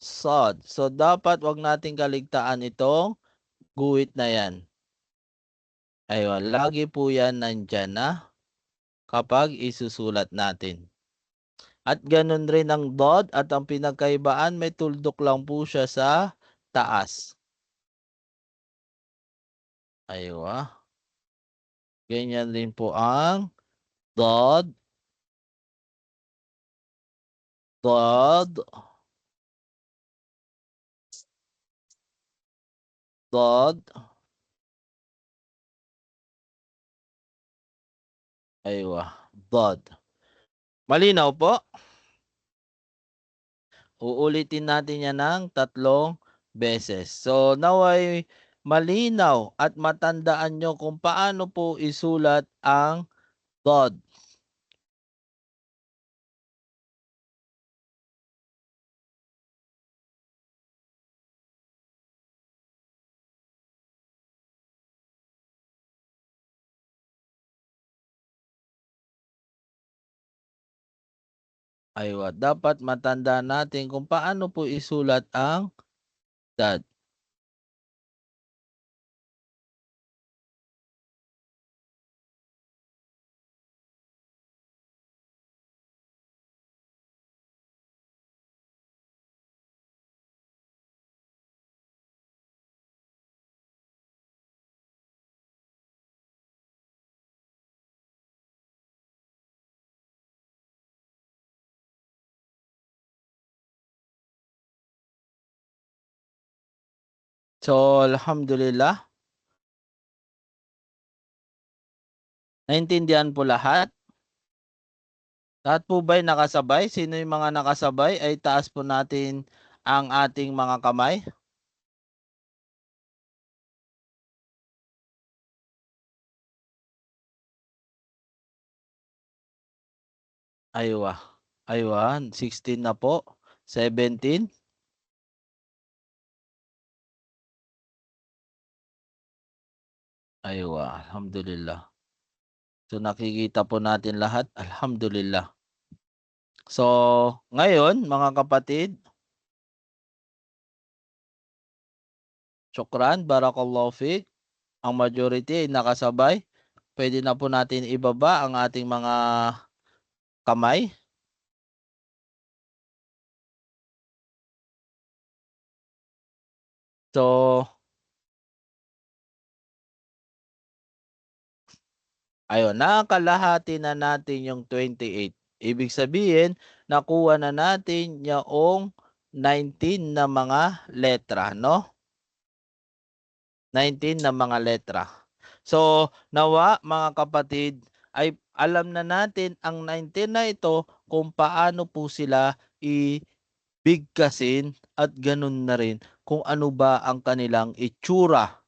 Sod. So, dapat wag nating kaligtaan itong guhit na yan. Aywa. Lagi po yan nandyan na kapag isusulat natin. At ganun rin ang dot at ang pinagkaibaan may tuldok lang po siya sa taas. Aywa. Ganyan din po ang dot. Dot. Dot. Aywa. Dot. Malinaw po? Uulitin natin yan ng 3 beses. So, naway malinaw at matandaan nyo kung paano po isulat ang dod. Aywa, dapat matanda natin kung paano po isulat ang dad. So, alhamdulillah. Naintindihan po lahat? Lahat po ba'y nakasabay? Sino yung mga nakasabay? Ay taas po natin ang ating mga kamay. Aywa. Aywa, 16 na po. 17. Aywa, alhamdulillah. So nakikita po natin lahat. Alhamdulillah. So, ngayon mga kapatid, syukran, barakallahu fiik. Ang majority ay nakasabay. Pwede na po natin ibaba ang ating mga kamay. So, ayun, nakalahati na natin yung 28. Ibig sabihin, nakuha na natin yung 19 na mga letra, no? 19 na mga letra. So, nawa mga kapatid, ay alam na natin ang 19 na ito kung paano po sila ibigkasin at ganun na rin kung ano ba ang kanilang itsura,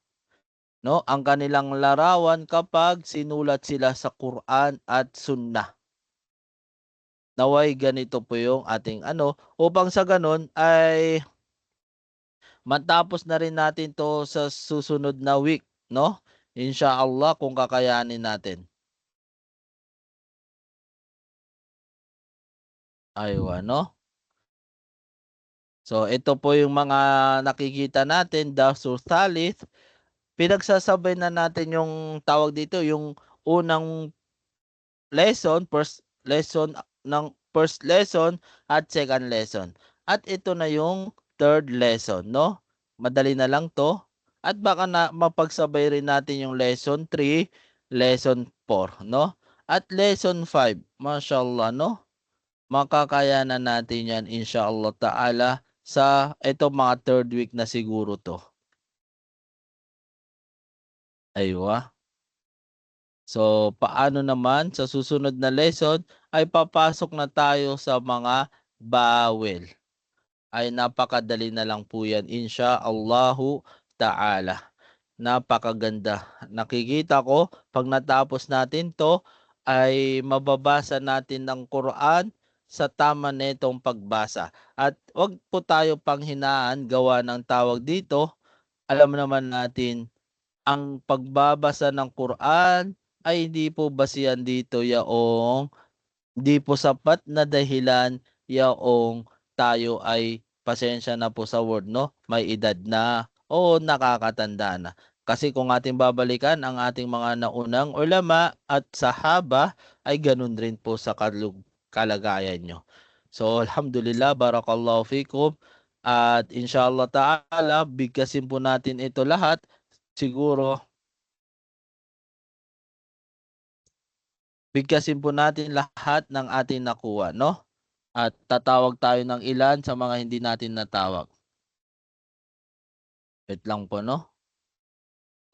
no? Ang kanilang larawan kapag sinulat sila sa Quran at Sunnah. Naway ganito po yung ating upang sa ganun ay matapos na rin natin to sa susunod na week, no? Inshallah kung kakayanin natin. Aywa, no? So ito po yung mga nakikita natin, Darsul Thalith. Pinagsasabay na natin yung tawag dito, yung unang lesson, first lesson at second lesson. At ito na yung third lesson, no? Madali na lang to. At baka na mapagsabay rin natin yung lesson 3, lesson 4, no? At lesson 5, mashallah, no? Makakayanan natin yan inshallah ta'ala sa ito mga third week na siguro to. Aywa. So, paano naman sa susunod na lesson ay papasok na tayo sa mga bawel. Ay napakadali na lang po yan inshaallahu ta'ala. Napakaganda. Nakikita ko pag natapos natin to ay mababasa natin ng Quran sa tama netong pagbasa. At wag po tayo panghinaan gawa ng tawag dito. Alam naman natin ang pagbabasa ng Quran ay hindi po basihan dito yaong hindi po sapat na dahilan yaong tayo ay pasensya na po sa word, no? May edad na o nakakatanda na. Kasi kung ating babalikan ang ating mga naunang ulama at sahaba ay ganun rin po sa kalagayan nyo. So alhamdulillah, barakallahu fikum. At inshallah ta'ala, bigkasin po natin ito lahat. Siguro bigkasin po natin lahat ng ating nakuha, no? At tatawag tayo ng ilan sa mga hindi natin natawag. Wait lang po, no?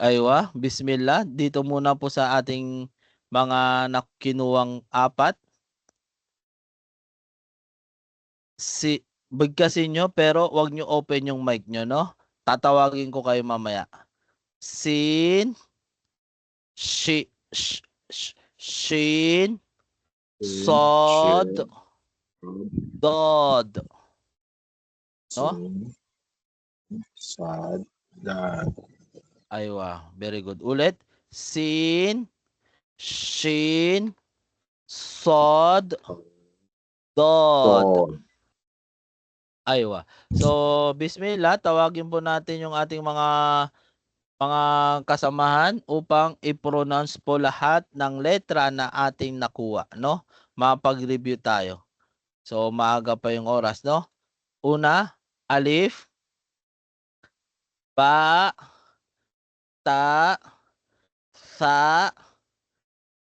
Aywa, bismillah. Dito muna po sa ating mga nakinuwang 4. bigkasin nyo pero wag nyo open yung mic nyo, no? Tatawagin ko kayo mamaya. Sin, shin, sod, dod. No? Sod, dod. Aywa, very good. Ulit. Sin, shin, sod, dod. Dod. Aywa. So, bismillah, tawagin po natin yung ating mga kasamahan upang i-pronounce po lahat ng letra na ating nakuha, no? Mapag-review tayo. So, maaga pa yung oras, no? Una, alif, ba, ta, sa,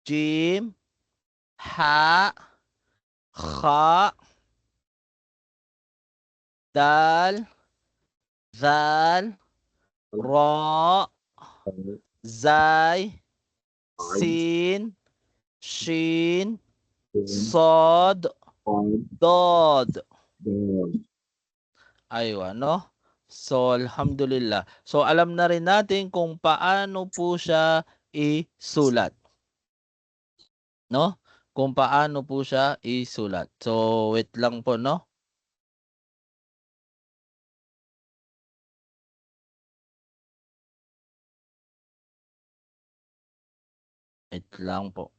jim, ha, kha, dal, zal, ra, zay, sin, shin, sod, dod. Aywa, no? So, alhamdulillah. So, alam na rin natin kung paano po siya isulat. No? Kung paano po siya isulat. So, wait lang po, no? Wait lang po.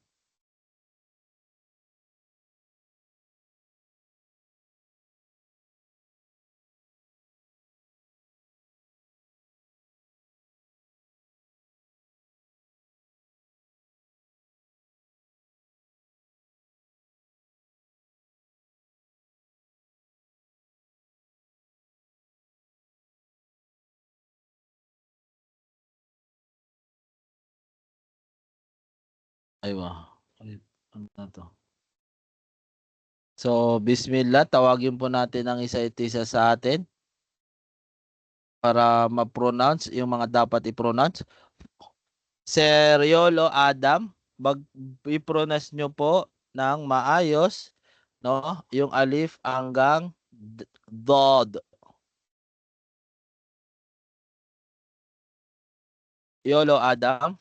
Aywa. Ano na to? So, bismillah, tawagin po natin ang isa sa atin para ma-pronounce yung mga dapat i-pronounce. Sir Yolo Adam, i-pronounce nyo po ng maayos, no? Yung alif hanggang dod. Yolo Adam.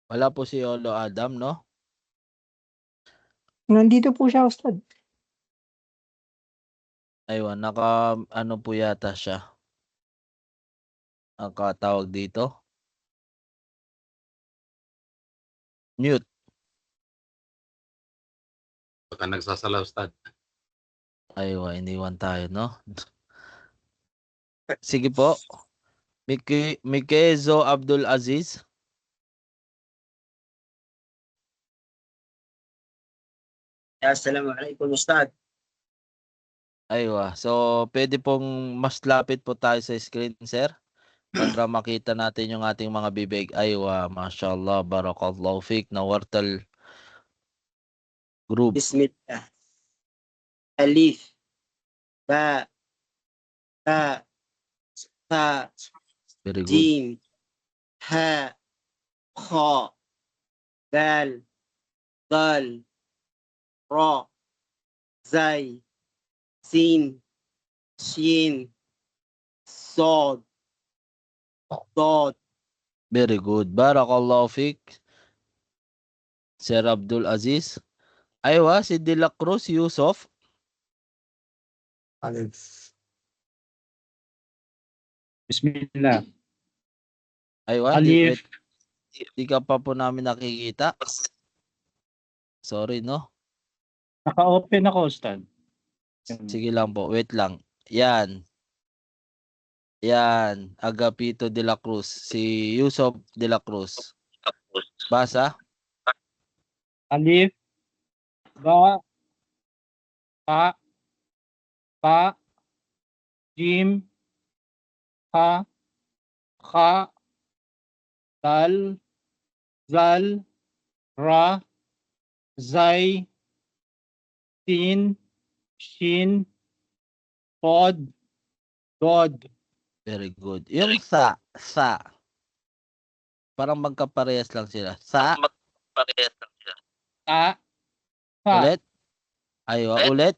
Wala po si Yolo Adam, no? Nandito po siya, Ustad. Aywan, ano po yata siya. Nakatawag dito. Mute. Baka nagsasala, Ustad. Aywa, iniwan tayo, no? Sige po. Mikezo Abdul Aziz. Assalamualaikum, Ustad. Aywa. So, pwede pong mas lapit po tayo sa screen, sir. Para makita natin yung ating mga bibig. Aywa, mashallah, barakallahu fik, nawartal group. Bismillah. Alif, ba, ta, sa, Very good. jim, ha, kha, dal, dal, ra, zay, sin, shin, sod, dod. Very good. Barakallahu fik. Sir Abdul Aziz. Aywa, si De La Cruz Yusuf. Alif. Bismillah. Aywa, Alif. di ka pa po namin nakikita. Sorry, no? Naka-open ako, Ustad. Sige lang po, wait lang. Yan. Yan, Agapito De La Cruz. Si Yusuf De La Cruz. Basa? Alif, ba, ta, jim, ha, kha, dal, zal, ra, zay, Sin, Shin, Sod, Dod. Very good. Yung sa. Parang magkaparehas lang sila. Sa, Ta, Sa, ulit. Aywa, ulit.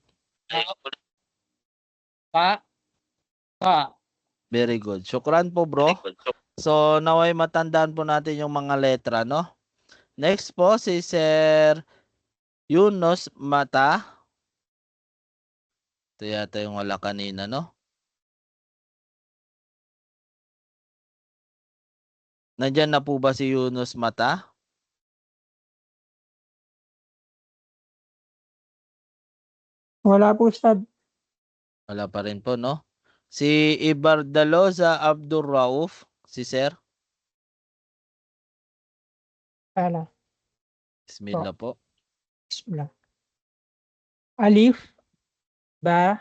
Pa, Sa. Very good. Syukran po, bro. So, naway matandaan po natin yung mga letra, no? Next po, si Sir Yunus Mata. Ito yata yung wala kanina, no? Nandyan na po ba si Yunus Mata? Wala po, Ustad. Wala pa rin po, no? Si Ibardaloza Abdul Rauf, si Sir. Ala. Bismillah po. Bismillah. Alif, ba,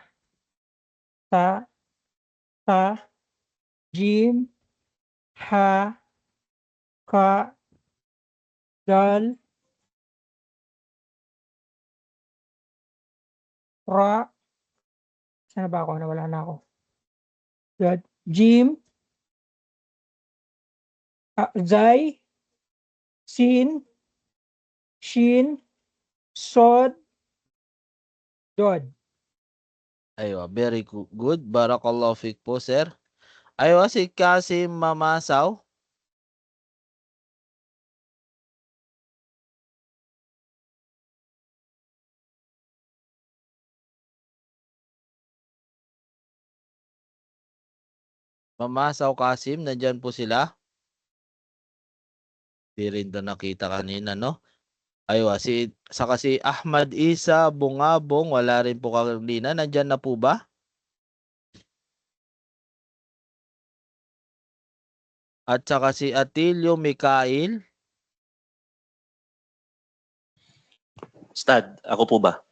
ta, jim, ha, ka, dal, ra. Sana ba ako? Nawala na ako. Dad, jim, zay, sin, shin, sod, dod. Aywa, very good. Barakallahu fik po, Sir. Aywa, si Kasim Mamasaw. Mamasaw Kasim, nandyan po sila. Di rin na nakita kanina, no? Aywa, saka si Ahmad Isa Bungabong, wala rin po kanina. Nandyan na po ba? At saka si Atilio Mikail. Ustad, ako po ba?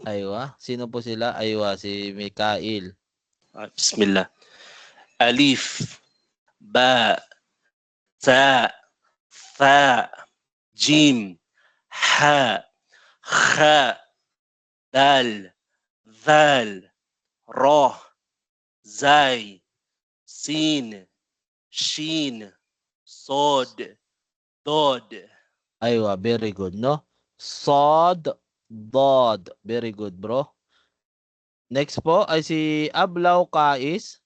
Aywa, sino po sila? Aywa, si Mikail. Bismillah. Alif, ba, ta, fa, jim, ha, kha, dal, zal, ra, zay, sin, shin, sod, dod. Aywa, very good, no? Sod, dod. Very good, bro. Next po ay si Ablaw Kais.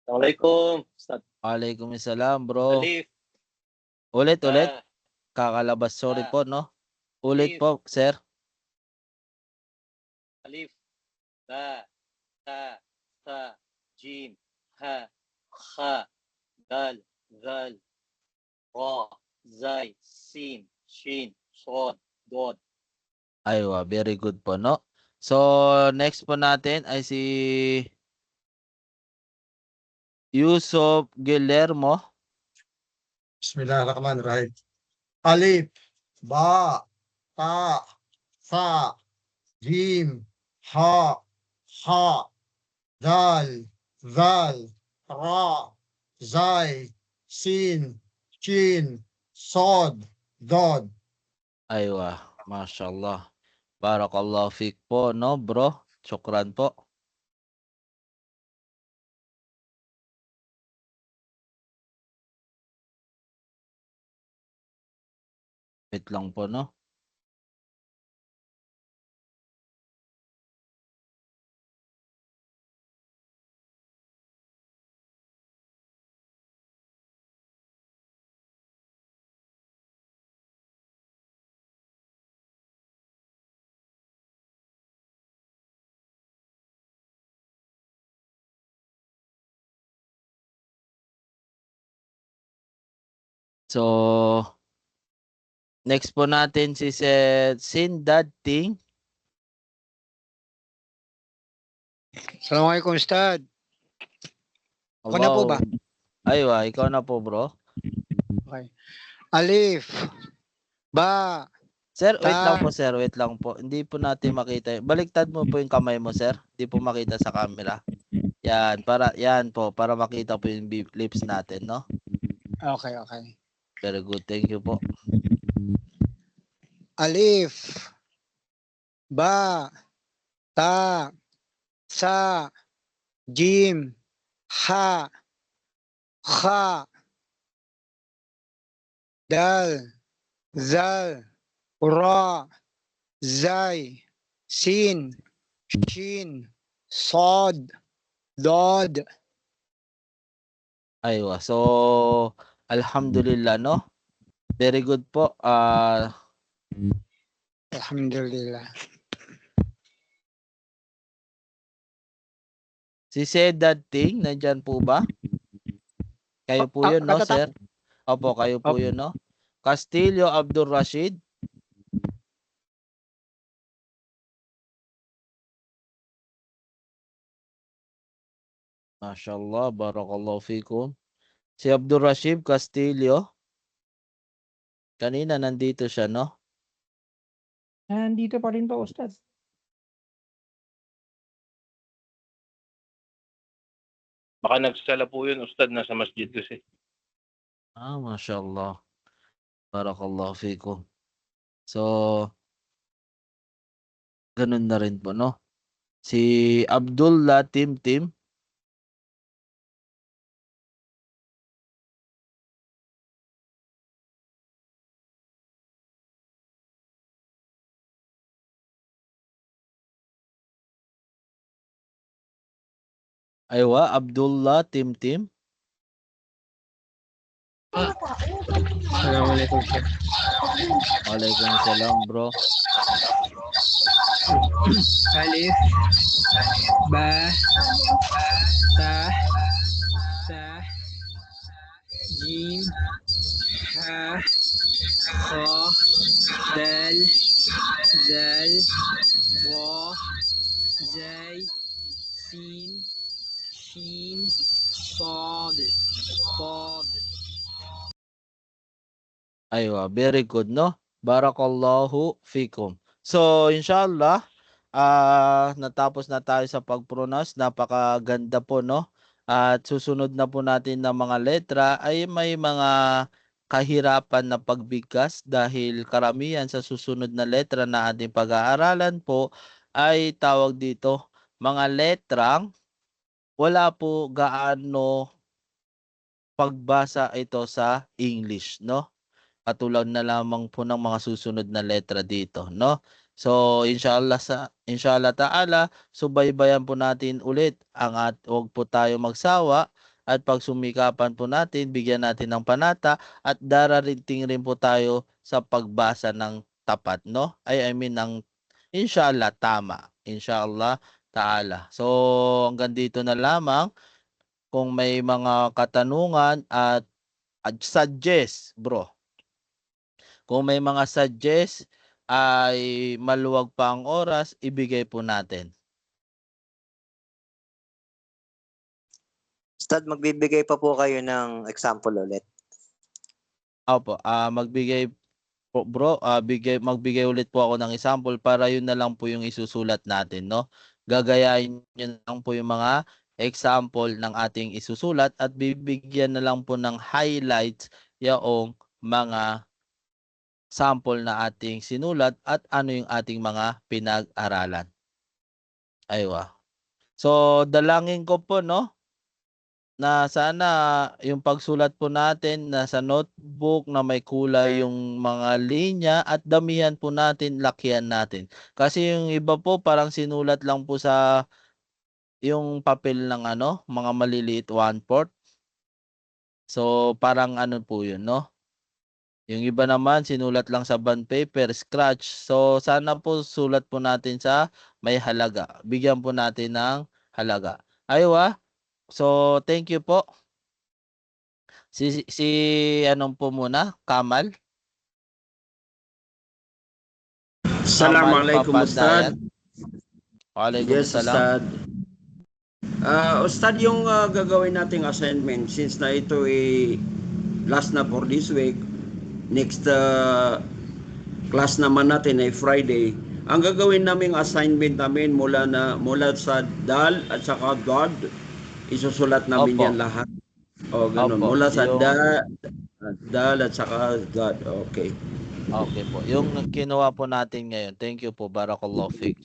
Assalamualaikum. Ustad. Waalaikumsalam, bro. Alif, Ulit. ba, Kakalabas, sorry Ah. po, no? Ulit Alif. po, sir. alif, ba, ta, sa, jim, ha, kha, dal, zal, ra, zay, sin, shin, sod, dod. Aywa, very good po, no? So, next po natin ay si Yusuf Guillermo. Bismillahirrahmanirrahim. Alif, ba, ta, sa, jim, ha, dal, zal, ra, zay, sin, shin, sod, dod. Aywa, mashallah. Barakallahu fik po, no, bro? Syukran po. Wait lang po, no? So, next po natin si Sindad Ting. Assalamualaikum, Ustad. Ako na po ba? Aywa, ikaw na po, bro. Okay. Alif, ba, Sir, wait lang po, sir. Wait lang po. Hindi po natin makita. Baliktad mo po yung kamay mo, sir. Hindi po makita sa camera. Yan po, para makita po yung lips natin, no? Okay, okay. Very good. Thank you po. Alif, ba, ta, sa, jim, ha, kha, dal, zal, ra, zay, sin, shin, sod, dod. Aywa. So, alhamdulillah, no? Very good po. Alhamdulillah. Si Sedad Ting, nandyan po ba? Kayo po yun, no, sir? Opo, kayo po yun, no? Castillo Abdul Rashid. Mashallah, barakallahu fikum. Si Abdul Rashid Castillo. Kanina nandito siya, no? Nandito pa rin po, Ustad. Baka nagsala po yun, Ustad, nasa masjid kasi. Mashallah. Barakallahu fikum. So, ganun na rin po, no? Si Abdullah Tim. Aywa, Abdullah Tim. Assalamualaikum, Syekh. Waalaikumsalam, bro. Alif, ba, ta, sa, jim, ha, kha, dal, zal, ra, zay, sin, shin, sad. Aywa, very good, no? Barakallahu fikum. So, inshallah, natapos na tayo sa pag-pronounce. Napakaganda po, no? At susunod na po natin na mga letra ay may mga kahirapan na pagbigkas dahil karamihan sa susunod na letra na ating pag-aaralan po ay tawag dito mga letrang wala po gaano pagbasa ito sa English, no? Katulad na lamang po ng mga susunod na letra dito, no? So, inshallah ta'ala, subaybayan po natin ulit huwag po tayo magsawa at pagsumikapan po natin, bigyan natin ng panata at dararating rin po tayo sa pagbasa ng tapat, no? I mean ng inshallah tama. Inshallah ta'ala. So, hanggang dito na lamang. Kung may mga katanungan at suggest, bro. Kung may mga suggest ay maluwag pa ang oras, ibigay po natin. Ustad, magbibigay pa po kayo ng example ulit. Opo, magbigay po, bro, magbigay ulit po ako ng example para yun na lang po yung isusulat natin, no? Gagayahin nyo lang po yung mga example ng ating isusulat at bibigyan na lang po ng highlights yung mga sample na ating sinulat at ano yung ating mga pinag-aralan. Aywa. So, dalangin ko po, no? Na sana yung pagsulat po natin na sa notebook na may kulay yung mga linya at damihan po natin, lakihan natin. Kasi yung iba po parang sinulat lang po sa yung papel ng mga maliliit 1/4. So, parang ano po yun, no? Yung iba naman, sinulat lang sa bond paper, scratch. So, sana po sulat po natin sa may halaga. Bigyan po natin ng halaga. Aywa. So, thank you po. Si anong po muna? Kamal? Assalamualaikum, Ustad. Yes, Waalaikumsalam. Ustad. Ustad, yung gagawin nating assignment, since na ito last na for this week, next class naman natin ay Friday. Ang gagawin naming assignment namin mula sa dal at saka God, isusulat namin Opo. yan lahat. O ganun. Opo, Mula sa yung- Dal at saka God. Okay. Okay po. Yung kinuha po natin ngayon. Thank you po. Barakallahu fiik.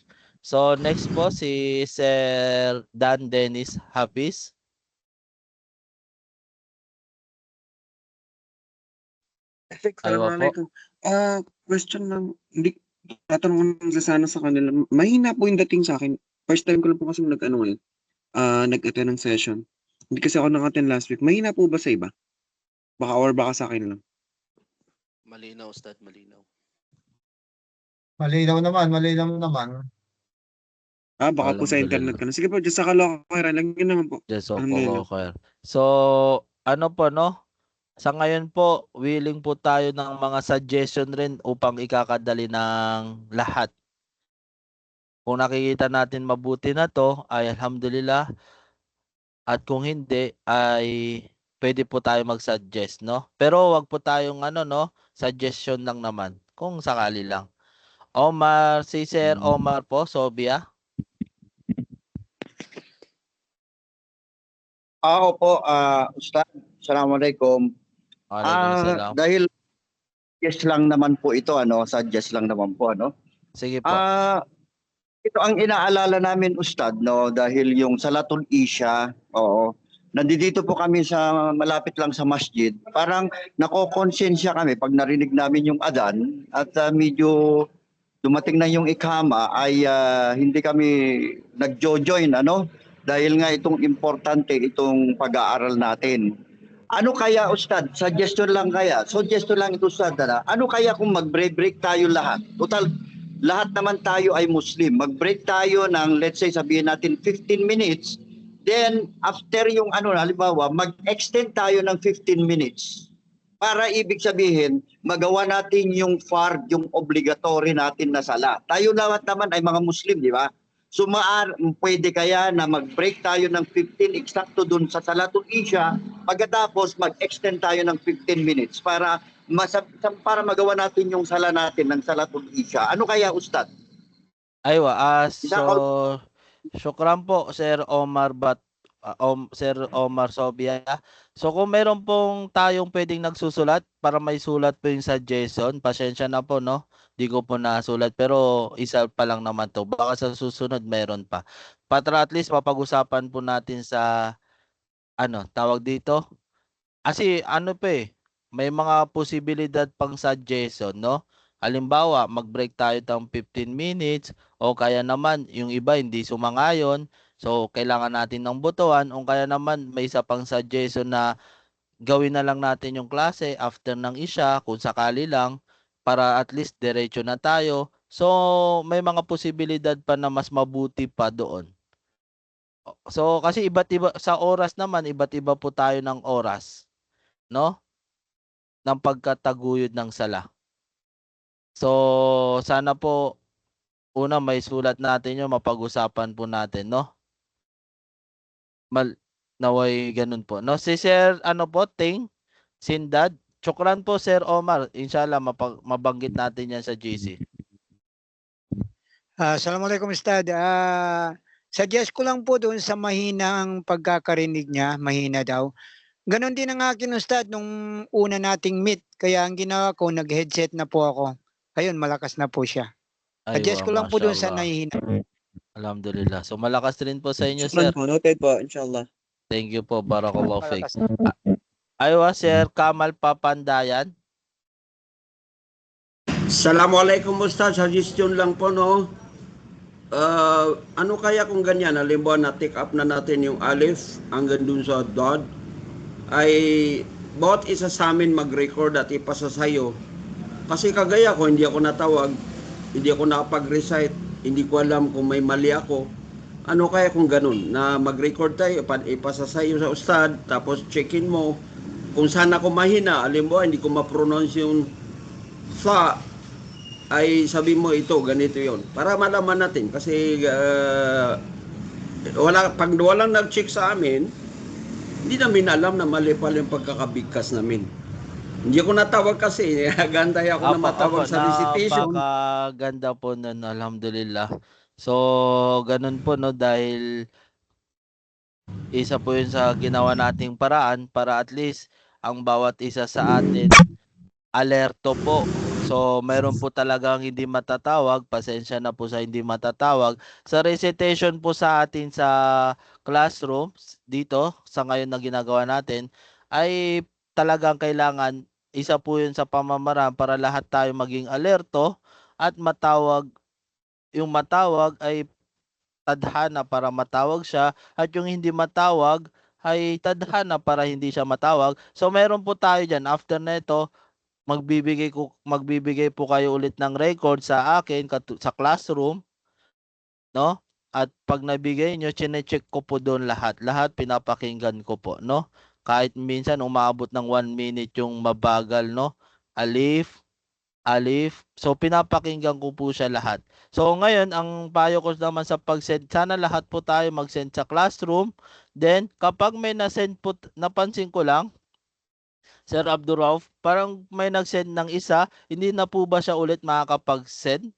So next po si Sir Dan Dennis Hafiz. Aywa po. Question lang, hindi tatanungin ko sana sa kanila. Mahina po yung dating sa akin. First time ko lang po kasi nag-attend ng session. Hindi kasi ako nang-attend last week. Mahina po ba sa iba? Baka sa akin lang. Malinaw, Ustad, malinaw. Malinaw naman. Baka po sa internet ka na. Sige po, just sa kalokohan. Lang yun naman po. Yes, opo, Alhamdulillah. okay. So, ano po, no? Sa ngayon po, willing po tayo ng mga suggestion rin upang ikakadali ng lahat. Kung nakikita natin mabuti na to, ay alhamdulillah. At kung hindi, ay pwede po tayo mag-suggest, no? Pero wag po tayong suggestion lang naman, kung sakali lang. Omar, si Sir Omar po, Sobia. Opo, Ustad. Assalamualaikum. Waalaikumsalam. Dahil suggest lang naman po ito, suggest lang naman po, Sige po. Ito ang inaalala namin, Ustad, no, dahil yung Salatul Isha, nandito po kami sa malapit lang sa masjid. Parang nakokonsensya kami pag narinig namin yung adhan at medyo dumating na yung ikama ay hindi kami nagjo-join, dahil nga itong importante itong pag-aaral natin. Ano kaya, Ustad? Suggestion lang ito, Ustad. Ano kaya kung mag-break tayo lahat? Total, lahat naman tayo ay Muslim. Mag-break tayo ng, let's say, sabihin natin 15 minutes. Then, after yung halimbawa, mag-extend tayo ng 15 minutes. Para ibig sabihin, magawa natin yung fard, yung obligatory natin na sala. Tayo lahat naman ay mga Muslim, di ba? So pwede kaya na mag-break tayo ng 15 eksakto dun sa Salatul Isha, pagkatapos mag-extend tayo ng 15 minutes para magawa natin yung sala natin ng Salatul Isha. Ano kaya, Ustad? Aywa, so syukran po Sir Omar Sir Omar Sobia. So kung meron pong tayong pwedeng nagsusulat para may sulat po yung suggestion, pasensya na po, no? Di ko po nasulat pero isa pa lang naman to. Baka sa susunod meron pa. Para at least mapag-usapan po natin sa tawag dito. Kasi may mga posibilidad pang suggestion, no? Halimbawa, mag-break tayo ng 15 minutes o kaya naman yung iba hindi sumangayon. So, kailangan natin ng botohan o kaya naman may isa pang suggestion na gawin na lang natin yung klase after ng Isha kung sakali lang para at least diretso na tayo. So, may mga posibilidad pa na mas mabuti pa doon. So, kasi iba't iba sa oras naman, iba't iba po tayo ng oras, no? Ng pagkataguyod ng sala. So, sana po una may sulat natin yung mapag-usapan po natin, no? Naway ganun po. No, si Sir Ting Sindad. Chukran po Sir Omar. Inshallah mabanggit natin yan sa GC. Assalamualaikum, Ustad. Suggest ko lang po doon sa mahinang pagkakarinig niya, mahina daw. Ganon din ang akin, Ustad, nung una nating meet. Kaya ang ginawa ko, nag-headset na po ako. Ayun, malakas na po siya. Suggest ko lang po doon sa nahihina. Alhamdulillah. So malakas rin po sa inyo, Shukran Sir. po, noted po, inshallah. Thank you po. Barakallahu fiik. Aywa, Sir Kamal Papandayan. Assalamualaikum, Ustaz. Suggestion lang po, no? Ano kaya kung ganyan? Halimbawa, na-take up na natin yung alif hanggang dun sa dod. Ay, bawat isa sa amin mag-record at ipasa sa'yo. Kasi kagaya ko, hindi ako natawag, hindi ako nakapag-recite, hindi ko alam kung may mali ako. Ano kaya kung ganun? Na mag-record tayo, ipasa sa'yo sa ustad, tapos check-in mo. Kung saan ako mahina, alam mo, hindi ko ma-pronounce yung sa, ay sabi mo ito, ganito yon. Para malaman natin. Kasi pag walang nag-check sa amin, hindi namin alam na mali pala yung pagkakabigkas namin. Hindi ako natawag kasi. Gantay ako na matawag sa recitation. Napakaganda po nun, alhamdulillah. So, ganun po, no, dahil isa po yun sa ginawa nating paraan para at least ang bawat isa sa atin alerto po. So, meron po talagang hindi matatawag. Pasensya na po sa hindi matatawag. Sa recitation po sa atin sa classrooms dito, sa ngayon na ginagawa natin, ay talagang kailangan, isa po yun sa pamamaraan para lahat tayo maging alerto at matawag. Yung matawag ay tadhana para matawag siya at yung hindi matawag ay tadhana para hindi siya matawag. So, meron po tayo dyan. After nito, magbibigay po kayo ulit ng record sa akin sa classroom, no? At pag nabigay nyo, chine-check ko po doon lahat. Lahat pinapakinggan ko po, no? Kahit minsan umaabot ng 1 minute yung mabagal, no? Alif. So, pinapakinggan ko po siya lahat. So, ngayon, ang payo ko naman sa pag-send, sana lahat po tayo mag-send sa classroom. Then, kapag may na-send po, napansin ko lang, Sir Abdurrauf, parang may nag-send ng isa, hindi na po ba siya ulit makakapag-send?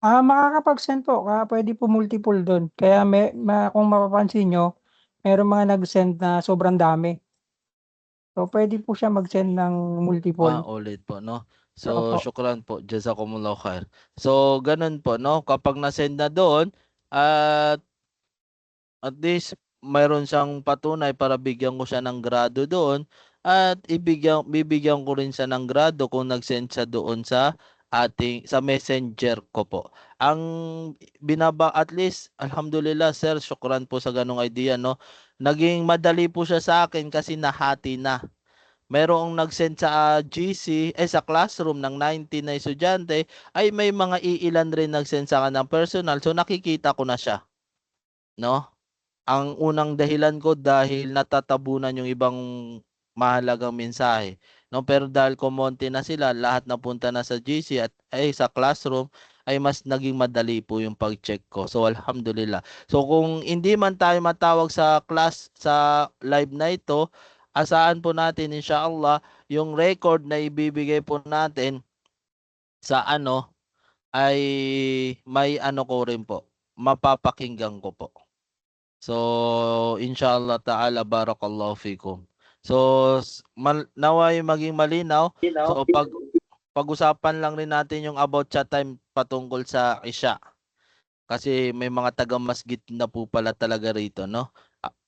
Makakapag-send po, pwede po multiple doon. Kaya kung mapapansin nyo, meron mga nag-send na sobrang dami. So, pwede po siya mag-send ng multiple. Ulit po, no? So, Opo. syukran po. Jazakumullah khair. So, ganun po, no? Kapag na-send na doon, at least mayroon siyang patunay para bigyan ko siya ng grado doon at bibigyan ko rin siya ng grado kung nag-send siya doon sa messenger ko po. Ang at least, alhamdulillah sir, syukran po sa ganung idea, no? Naging madali po siya sa akin kasi nahati na. Merong nag-send sa GC, sa classroom ng 90 na estudyante, ay may mga iilan rin nag-send sa akin ng personal. So nakikita ko na siya, no? Ang unang dahilan ko dahil natatabunan yung ibang mahalagang mensahe, no? Pero dahil kumonti na sila, lahat napunta na sa GC at sa classroom, ay mas naging madali po yung pag-check ko. So alhamdulillah. So kung hindi man tayo matawag sa class sa live na ito, asahan po natin inshallah yung record na ibibigay po natin sa ay may ko rin po, mapapakinggan ko po. So, inshallah ta'ala, barakallahu fikum. So, naway maging malinaw. So, pag-usapan lang rin natin yung about chat time patungkol sa Isya. Kasi may mga taga-masjid na po pala talaga rito, no?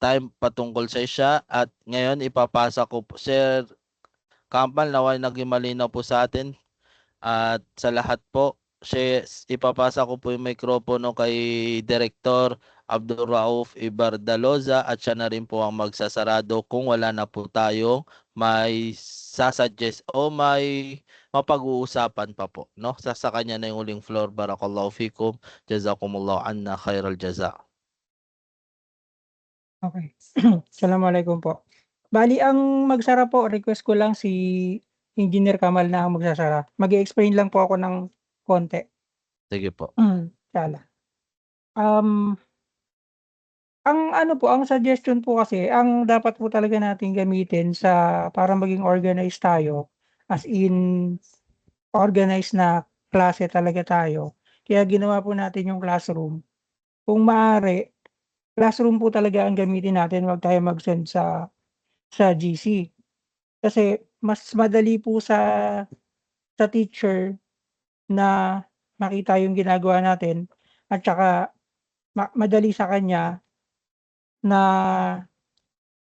Time patungkol sa Isya at ngayon ipapasa ko po, Sir Kampal, naway naging malinaw po sa atin at sa lahat po. Ipapasa ko po yung mikropono kay Director Abdurrauf Ibardaloza at siya na rin po ang magsasarado kung wala na po tayong may sasuggest o may mapag-uusapan pa po, no? Sa kanya na yung uling floor. Barakallahu fikum. Jazakumullahu anna khairal jaza. Okay. Assalamualaikum po. Bali, ang magsara po, request ko lang si Engineer Kamal na ang magsasara. Mag-i-explain lang po ako ng konti. Sige po. Inshallah. Ang suggestion po kasi, ang dapat po talaga natin gamitin para maging organized tayo, as in, organized na klase talaga tayo. Kaya ginawa po natin yung classroom. Kung maaari, classroom po talaga ang gamitin natin, wag tayo mag-send sa GC. Kasi mas madali po sa teacher na makita yung ginagawa natin at saka madali sa kanya na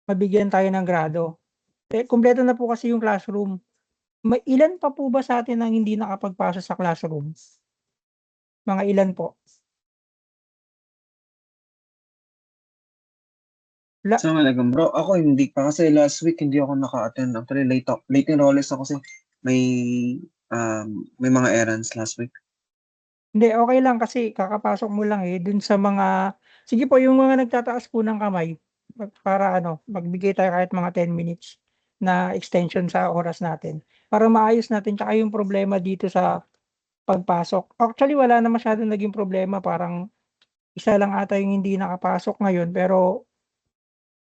mabigyan tayo ng grado. Kumpleto na po kasi yung classroom. May ilan pa po ba sa atin ang hindi nakapagpasa sa classroom? Mga ilan po? Assalamualaikum bro. Ako hindi pa kasi last week hindi ako naka-attend. Actually late enrollees ako kasi may mga errands last week. Hindi, okay lang kasi kakapasok mo lang dun sa mga, sige po, yung mga nagtataas po ng kamay, para magbigay tayo kahit mga 10 minutes na extension sa oras natin. Para maayos natin, tsaka yung problema dito sa pagpasok. Actually, wala na masyadong naging problema, parang isa lang ata yung hindi nakapasok ngayon, pero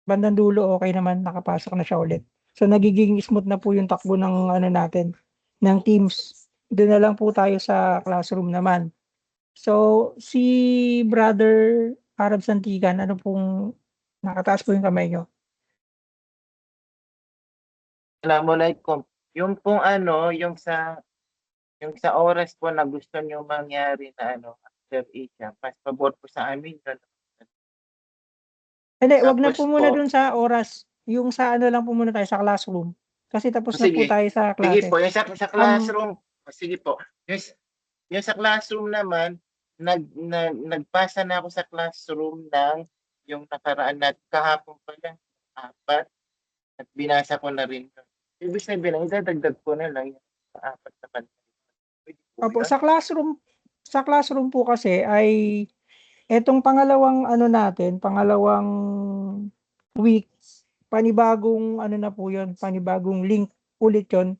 bandang dulo, okay naman, nakapasok na siya ulit. So, nagiging smooth na po yung takbo ng natin, ng Teams. Doon na lang po tayo sa classroom naman. So, si Brother Arab Santigan, ano pong nakataas po yung kamay nyo? Assalamualaikum. Yung pong ano, yung sa oras po na gusto niyo mangyari na ano, after Isha, pabor po sa amin yun. Hindi, wag na Tapos po muna po, dun sa oras. Yung sa ano lang po muna tayo sa classroom. Kasi tapos na po sige, tayo sa sige klase. po, yung sa Ang classroom, sige po. Yung sa classroom naman, nagpasa na ako sa classroom ng yung nakaraan na kahapon pa lang, 4, at binasa ko na rin. Ibig sabihin, idadagdag ko na lang yung 4 naman. Pwede po opo, yun? sa classroom po kasi ay etong pangalawang ano natin, pangalawang week, panibagong ano na po 'yon, panibagong link ulit 'yon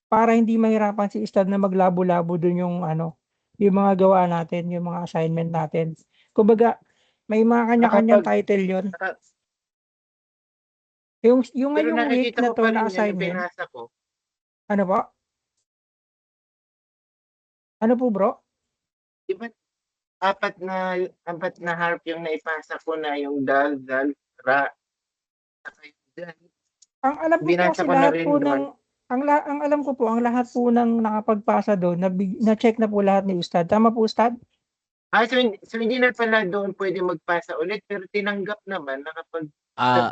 para hindi mahirapan si Ustad na maglabo-labo dun yung ano, yung mga gawa natin, yung mga assignment natin. Kumbaga, may mga kanya-kanyang Nakapag, title 'yon. naka, Yung pero ngayong week nakikita na ko 'to pa na rin yun, yung assignment, binasa ko. ano po? Ano po, bro? Di ba, apat na harp yung naipasa ko na yung dal, ra, saka yung dal. Ang alam ko po Binasa kasi ko na lahat rin po doon. ng ang alam ko po ang lahat po ng nakapagpasa doon na-check na po lahat ni Ustad. Tama po, Ustad? So hindi na pala doon pwede magpasa ulit, pero tinanggap naman nakapag-submit.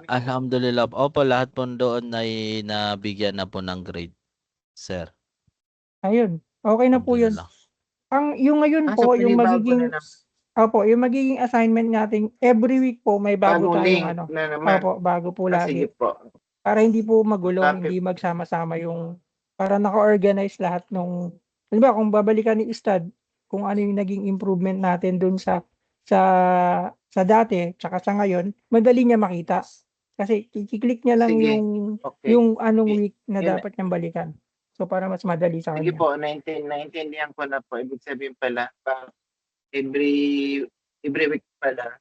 Alhamdulillah. Opo, lahat po doon ay nabigyan na po ng grade, sir. Ayun. Okay na po 'yun. Alhamdulillah. Yung ngayon So po, yung panibago na magiging naman. opo, yung magiging assignment natin every week po may bago Bagong tayong link ano. na naman. Opo, bago po Sige lagi. po. Para hindi po magulo, Copy. hindi magsama-sama yung para naka-organize lahat nung halimbawa kung babalikan ni Ustad kung ano yung naging improvement natin dun sa dati tsaka sa ngayon, madali niya makita. Kasi i-click niya lang Sige. Okay. yung anong week na Yun. dapat niyang balikan. So para mas madali sa Sige kanya. po, naintindihan ko na po. Ibig sabihin pala, every week pala,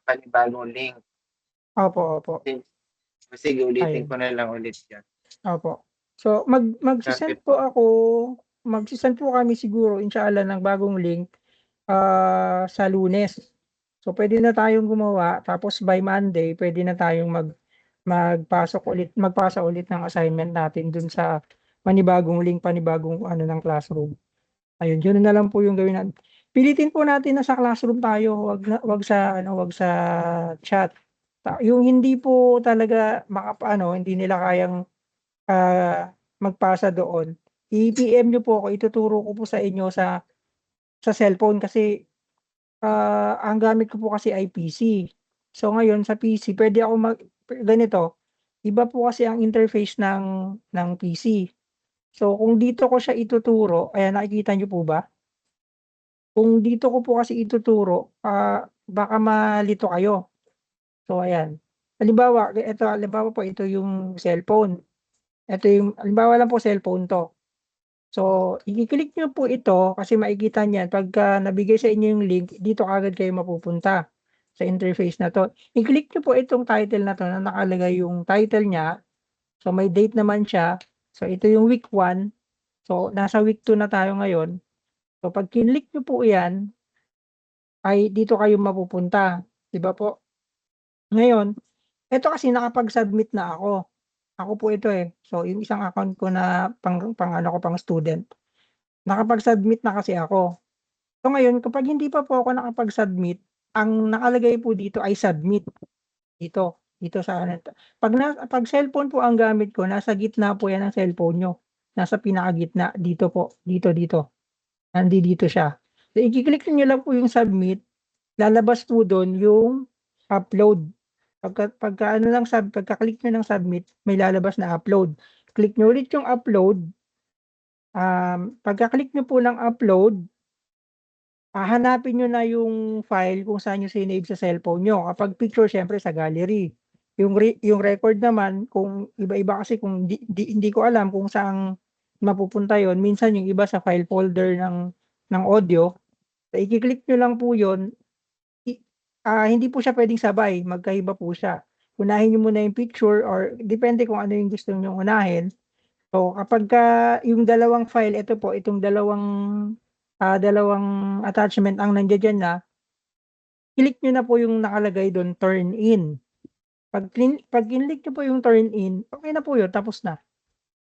panibagong link. Opo. Sige, ulitin Ayun. ko na lang ulit yan. Opo. So magsisend po kami siguro inshallah ng bagong link sa Lunes. So pwede na tayong gumawa tapos by Monday pwede na tayong magpasa ulit ng assignment natin dun sa panibagong link, panibagong ano ng classroom. Ayun, yun na lang po yung gawin natin. Pilitin po natin na sa classroom tayo, wag sa chat. Yung hindi po talaga hindi nila kayang magpasa doon. I-PM niyo po ako, ituturo ko po sa inyo sa cellphone kasi ang gamit ko po kasi ay PC. So ngayon sa PC pwede ako ganito. Iba po kasi ang interface ng PC. So kung dito ko siya ituturo, ayan nakikita niyo po ba? Kung dito ko po kasi ituturo, baka malito kayo. So ayan. Halimbawa po ito yung cellphone. Ito yung halimbawa lang po cellphone 'to. So i-click niyo po ito kasi makikita niyan pagka nabigay sa inyo yung link, dito kaagad kayo mapupunta sa interface na 'to. I-click niyo po itong title na 'to na nakalagay yung title niya. So may date naman siya. So ito yung week 1. So nasa week 2 na tayo ngayon. So pag kinlik niyo po 'yan, ay dito kayo mapupunta, 'di ba po? Ngayon, ito kasi nakapag-submit na ako. Ako po ito So yung isang account ko na pang student. Nakapag-submit na kasi ako. So ngayon, kapag hindi pa po ako nakapag-submit, ang nakalagay po dito ay submit. Dito sa ano. Pag cellphone po ang gamit ko, nasa gitna po 'yan ng cellphone niyo. Nasa pinakagitna dito po, dito. Dito siya. So i-click niyo lang po yung submit, lalabas po doon yung upload. Pagka-click niyo ng submit, may lalabas na upload. Click niyo ulit yung upload. Pagka-click niyo po ng upload, hahanapin niyo na yung file kung saan niyo sinave sa cellphone niyo. Kapag picture, syempre sa gallery. Yung record naman, kung iba-iba kasi kung hindi ko alam kung saan mapupunta yon. Minsan yung iba sa file folder ng audio. So i-click niyo lang po yon. Hindi po siya pwedeng sabay, magkaiba po siya. Unahin niyo muna yung picture or depende kung ano yung gusto niyo unahin. So kapagka yung dalawang file, ito po, itong dalawang attachment ang nandiyan na, click niyo na po yung nakalagay doon, turn in. Pag kinlik niyo po yung turn in, okay na po yun, tapos na.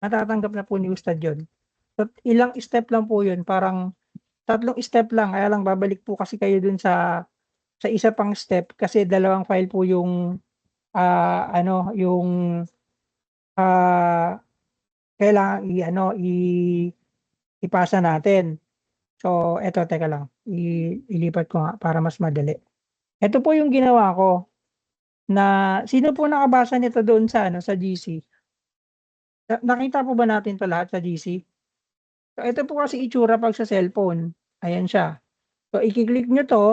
Matatanggap na po ni Ustad yun. So, ilang step lang po yun, parang 3 step lang, kaya lang babalik po kasi kayo dun sa isa pang step kasi 2 file po yung yung kailangan ipasa natin. So, eto, teka lang. Ilipat ko nga para mas madali. Ito po yung ginawa ko na sino po nakabasa nito doon sa sa GC? Nakita po ba natin 'to lahat sa GC? So, ito po kasi itsura pag sa cellphone. Ayan siya. So, i-click nyo 'to,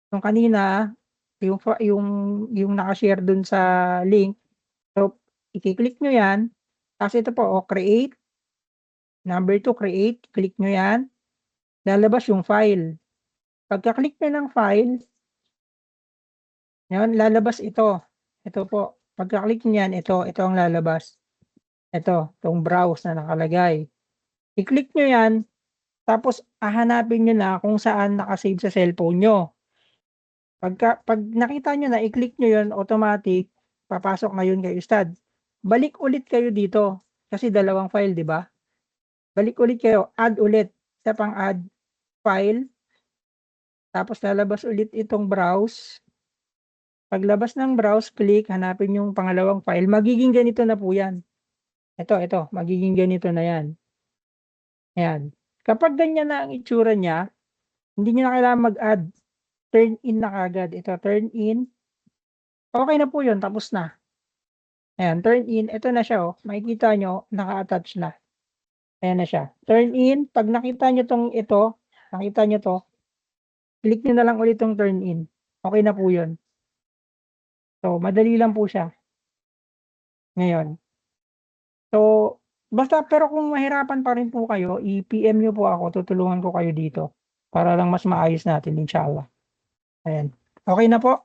yung kanina, yung naka-share doon sa link. So, i-click nyo 'yan. Tapos ito po, create. Number 2, create. Click nyo 'yan. Lalabas yung file. Pagka-click nyo ng file, yan, lalabas ito. Ito po. Pagka-click niyan, ito ang lalabas. Ito, itong browse na nakalagay. I-click nyo yan, tapos hahanapin nyo na kung saan nakasave sa cellphone nyo. Pag nakita nyo na, i-click nyo yun, automatic, papasok na yun kay Ustad. Balik ulit kayo dito, kasi 2 file, di ba? Balik ulit kayo, add ulit. Isa pang add file. Tapos lalabas ulit itong browse. Paglabas ng browse, click, hanapin yung pangalawang file. Magiging ganito na po yan. Ito, magiging ganito na yan. Ayan. Kapag ganyan na ang itsura niya, hindi nyo na kailangan mag-add. Turn in na kagad. Ito, turn in. Okay na po yun, tapos na. Ayan, turn in. Ito na siya, oh. Makikita nyo, naka-attach na. Ayan na siya. Turn in. Pag nakita nyo nakita nyo to, click nyo na lang ulit tong turn in. Okay na po yun. So, madali lang po siya. Ngayon. So, basta pero kung mahirapan pa rin po kayo, i-PM nyo po ako, tutulungan ko kayo dito. Para lang mas maayos natin, inshallah. Ayan. Okay na po?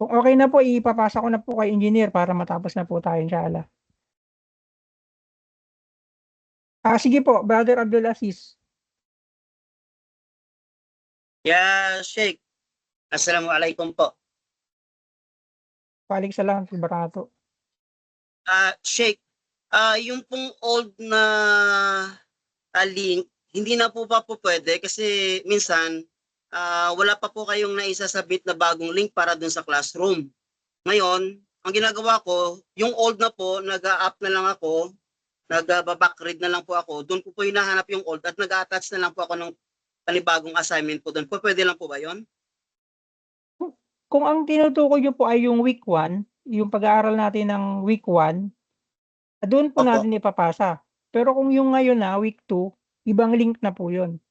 Kung okay na po, ipapasa ko na po kay engineer para matapos na po tayo, inshallah. Sige po, Brother Abdul Aziz. Ya, Sheikh. Assalamualaikum po. Waalaikumsalam, barato. Sheikh, yung pong old na link, hindi na po pa po pwede kasi minsan wala pa po kayong naisasabit na bagong link para dun sa classroom. Ngayon, ang ginagawa ko, yung old na po, nag-a-up na lang ako, nag-backread na lang po ako, doon po hinahanap yung old at nag-attach na lang po ako ng panibagong assignment po doon. Pwede lang po ba yun? Kung ang tinutukoy nyo po ay yung week 1, yung pag-aaral natin ng week 1, doon po natin ipapasa. Pero kung yung ngayon na, week 2, ibang link na po yun.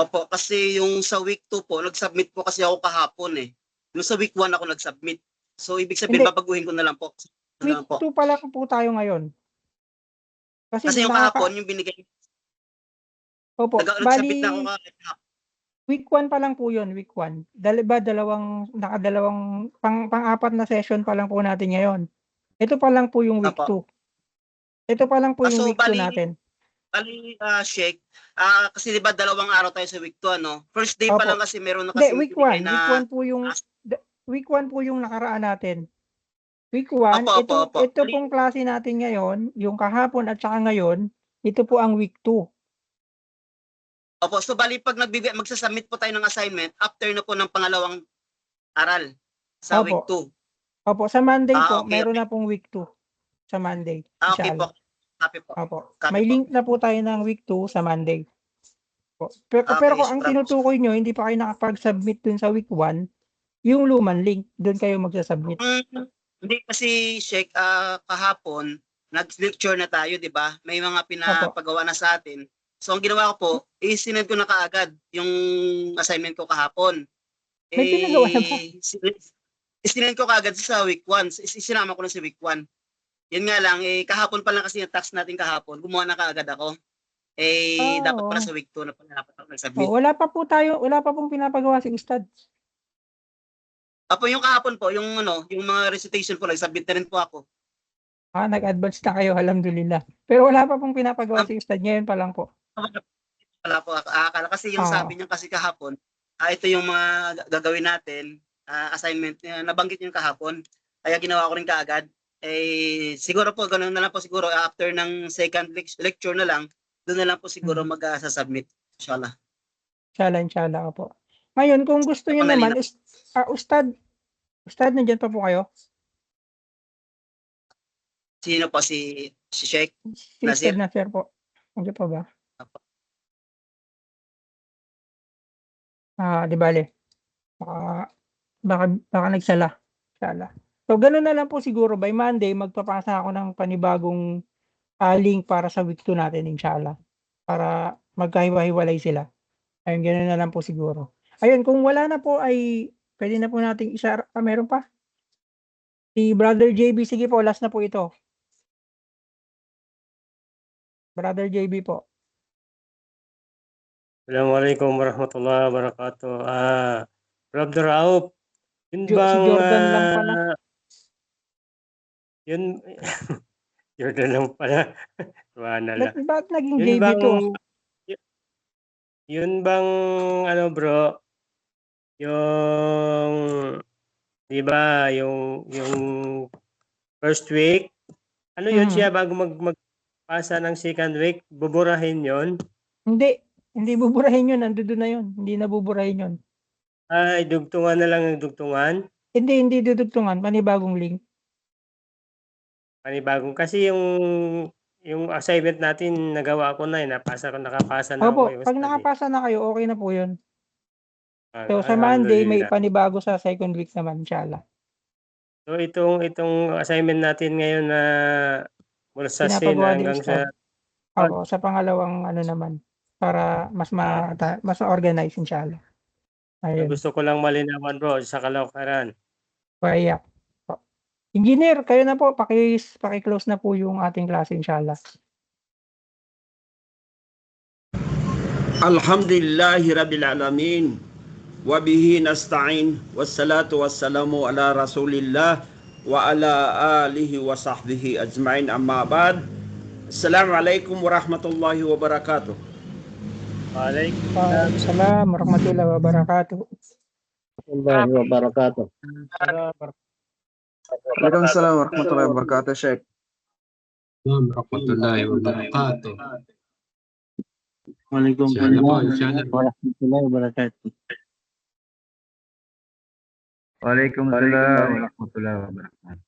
Opo, kasi yung sa week 2 po, nag-submit po kasi ako kahapon eh. Yung sa week 1 ako nag-submit. So, ibig sabihin, babaguhin ko na lang po. Week 2 pala po tayo ngayon. Kasi yung kahapon, yung binigay. Opo, Nag-submit na ako kahapon. Week 1 pa lang po yun, week 1. Dalawang pang-apat na session pa lang po natin ngayon. Ito pa lang po yung week 2. Ito pa lang po yung week 2 natin. Bali, Sheikh, kasi diba 2 araw tayo sa week 2, ano? First day pa lang kasi meron na kasi week 1. Week 1 po yung nakaraan natin. Week 1, ito pong klase natin ngayon, yung kahapon at saka ngayon, ito po ang week 2. Opo, so bali pag magsasubmit po tayo ng assignment after na po ng pangalawang aral sa week 2. Opo, sa Monday po, meron na pong week 2 sa Monday. Okay po. Copy po. Opo. May link na po tayo ng week 2 sa Monday. Pero kung ang tinutukoy nyo, hindi pa kayo nakapag-submit dun sa week 1, yung lumang link, dun kayo magsasubmit. Hindi kasi, Sheikh, kahapon, nag-lecture na tayo, di ba? May mga pinapagawa na sa atin. So, ang ginawa ko po, sinend ko na kaagad yung assignment ko kahapon. May pinagawa na ba? Sinend ko kaagad sa week 1. Isinama ko na sa week 1. Yun nga lang, kahapon pa lang kasi yung task natin kahapon, gumawa na kaagad ako. Dapat pala sa week 2 na pala dapat ako nag-submit. Wala pa pong pinapagawa si Ustad. Apo, yung kahapon po, yung mga recitation po, nag-submit na rin po ako. Nag-advance na kayo, alhamdulillah. Pero wala pa pong pinapagawa si Ustad, ngayon pa lang po. Wala po, akala kasi yung sabi niya kasi kahapon, ito yung mga gagawin natin, assignment. Nabanggit yung kahapon. Kaya ginawa ko rin kaagad. Siguro po, ganun na lang po siguro after ng second lecture na lang, doon na lang po siguro mag-submit. Inshallah. Inshallah po. Ngayon, kung gusto niyo naman, Ustad, nandiyan pa po kayo? Sino po si Sheikh? Si Ustad Nasir po. Nandiyan pa ba? Di bale. Baka nagsala. Inshallah. So, ganun na lang po siguro. By Monday, magpapasa ako ng panibagong link para sa week 2 natin, inshallah. Para magkahiwa-hiwalay sila. Ayun, ganun na lang po siguro. Ayun, kung wala na po ay pwede na po nating meron pa? Si Brother JB, sige po, last na po ito. Brother JB po. Assalamualaikum warahmatullahi wabarakatuh. Brother Rauf, yun Si bang Jordan lang pala. yun Jordan lang pala. Tuwana lang. Ba't naging Yun JB bang to? yun bang ano bro? Yung di ba yung first week ano yun siya bago magpasa ng second week buburahin yun? Hindi buburahin yun. Nandoon na yun. Hindi na buburahin yun. Dugtungan na lang ang dugtungan? Hindi dudugtungan. Panibagong link. Panibagong kasi yung assignment natin nagawa ko na nakapasa na Opo, ako. pag nakapasa na kayo, okay na po yun. So sa Monday, may panibago sa second week naman, inshallah. So itong assignment natin ngayon na mula sa SIN Pinapagawa ni hanggang Ustad. sa Opo, sa pangalawang naman. Para mas ma-organize, inshallah. Ayun. gusto ko lang malinawan bro sa kalaukaran. Kaya. Engineer, kayo na po. Paki-close na po yung ating klase, inshallah. Alhamdulillahi Rabbil Alamin. Wabihi nasta'in. Wassalatu wassalamu ala Rasulillah. Wa ala alihi wa sahbihi ajma'in amma ba'd. Assalamualaikum warahmatullahi wabarakatuh. Waalaikumsalam warahmatullahi wabarakatuh. Warahmatullahi wabarakatuh. Waalaikumsalam warahmatullahi wabarakatuh, Sheikh. Warahmatullahi wabarakatuh. Waalaikumsalam warahmatullahi wabarakatuh. Waalaikumsalam warahmatullahi wabarakatuh.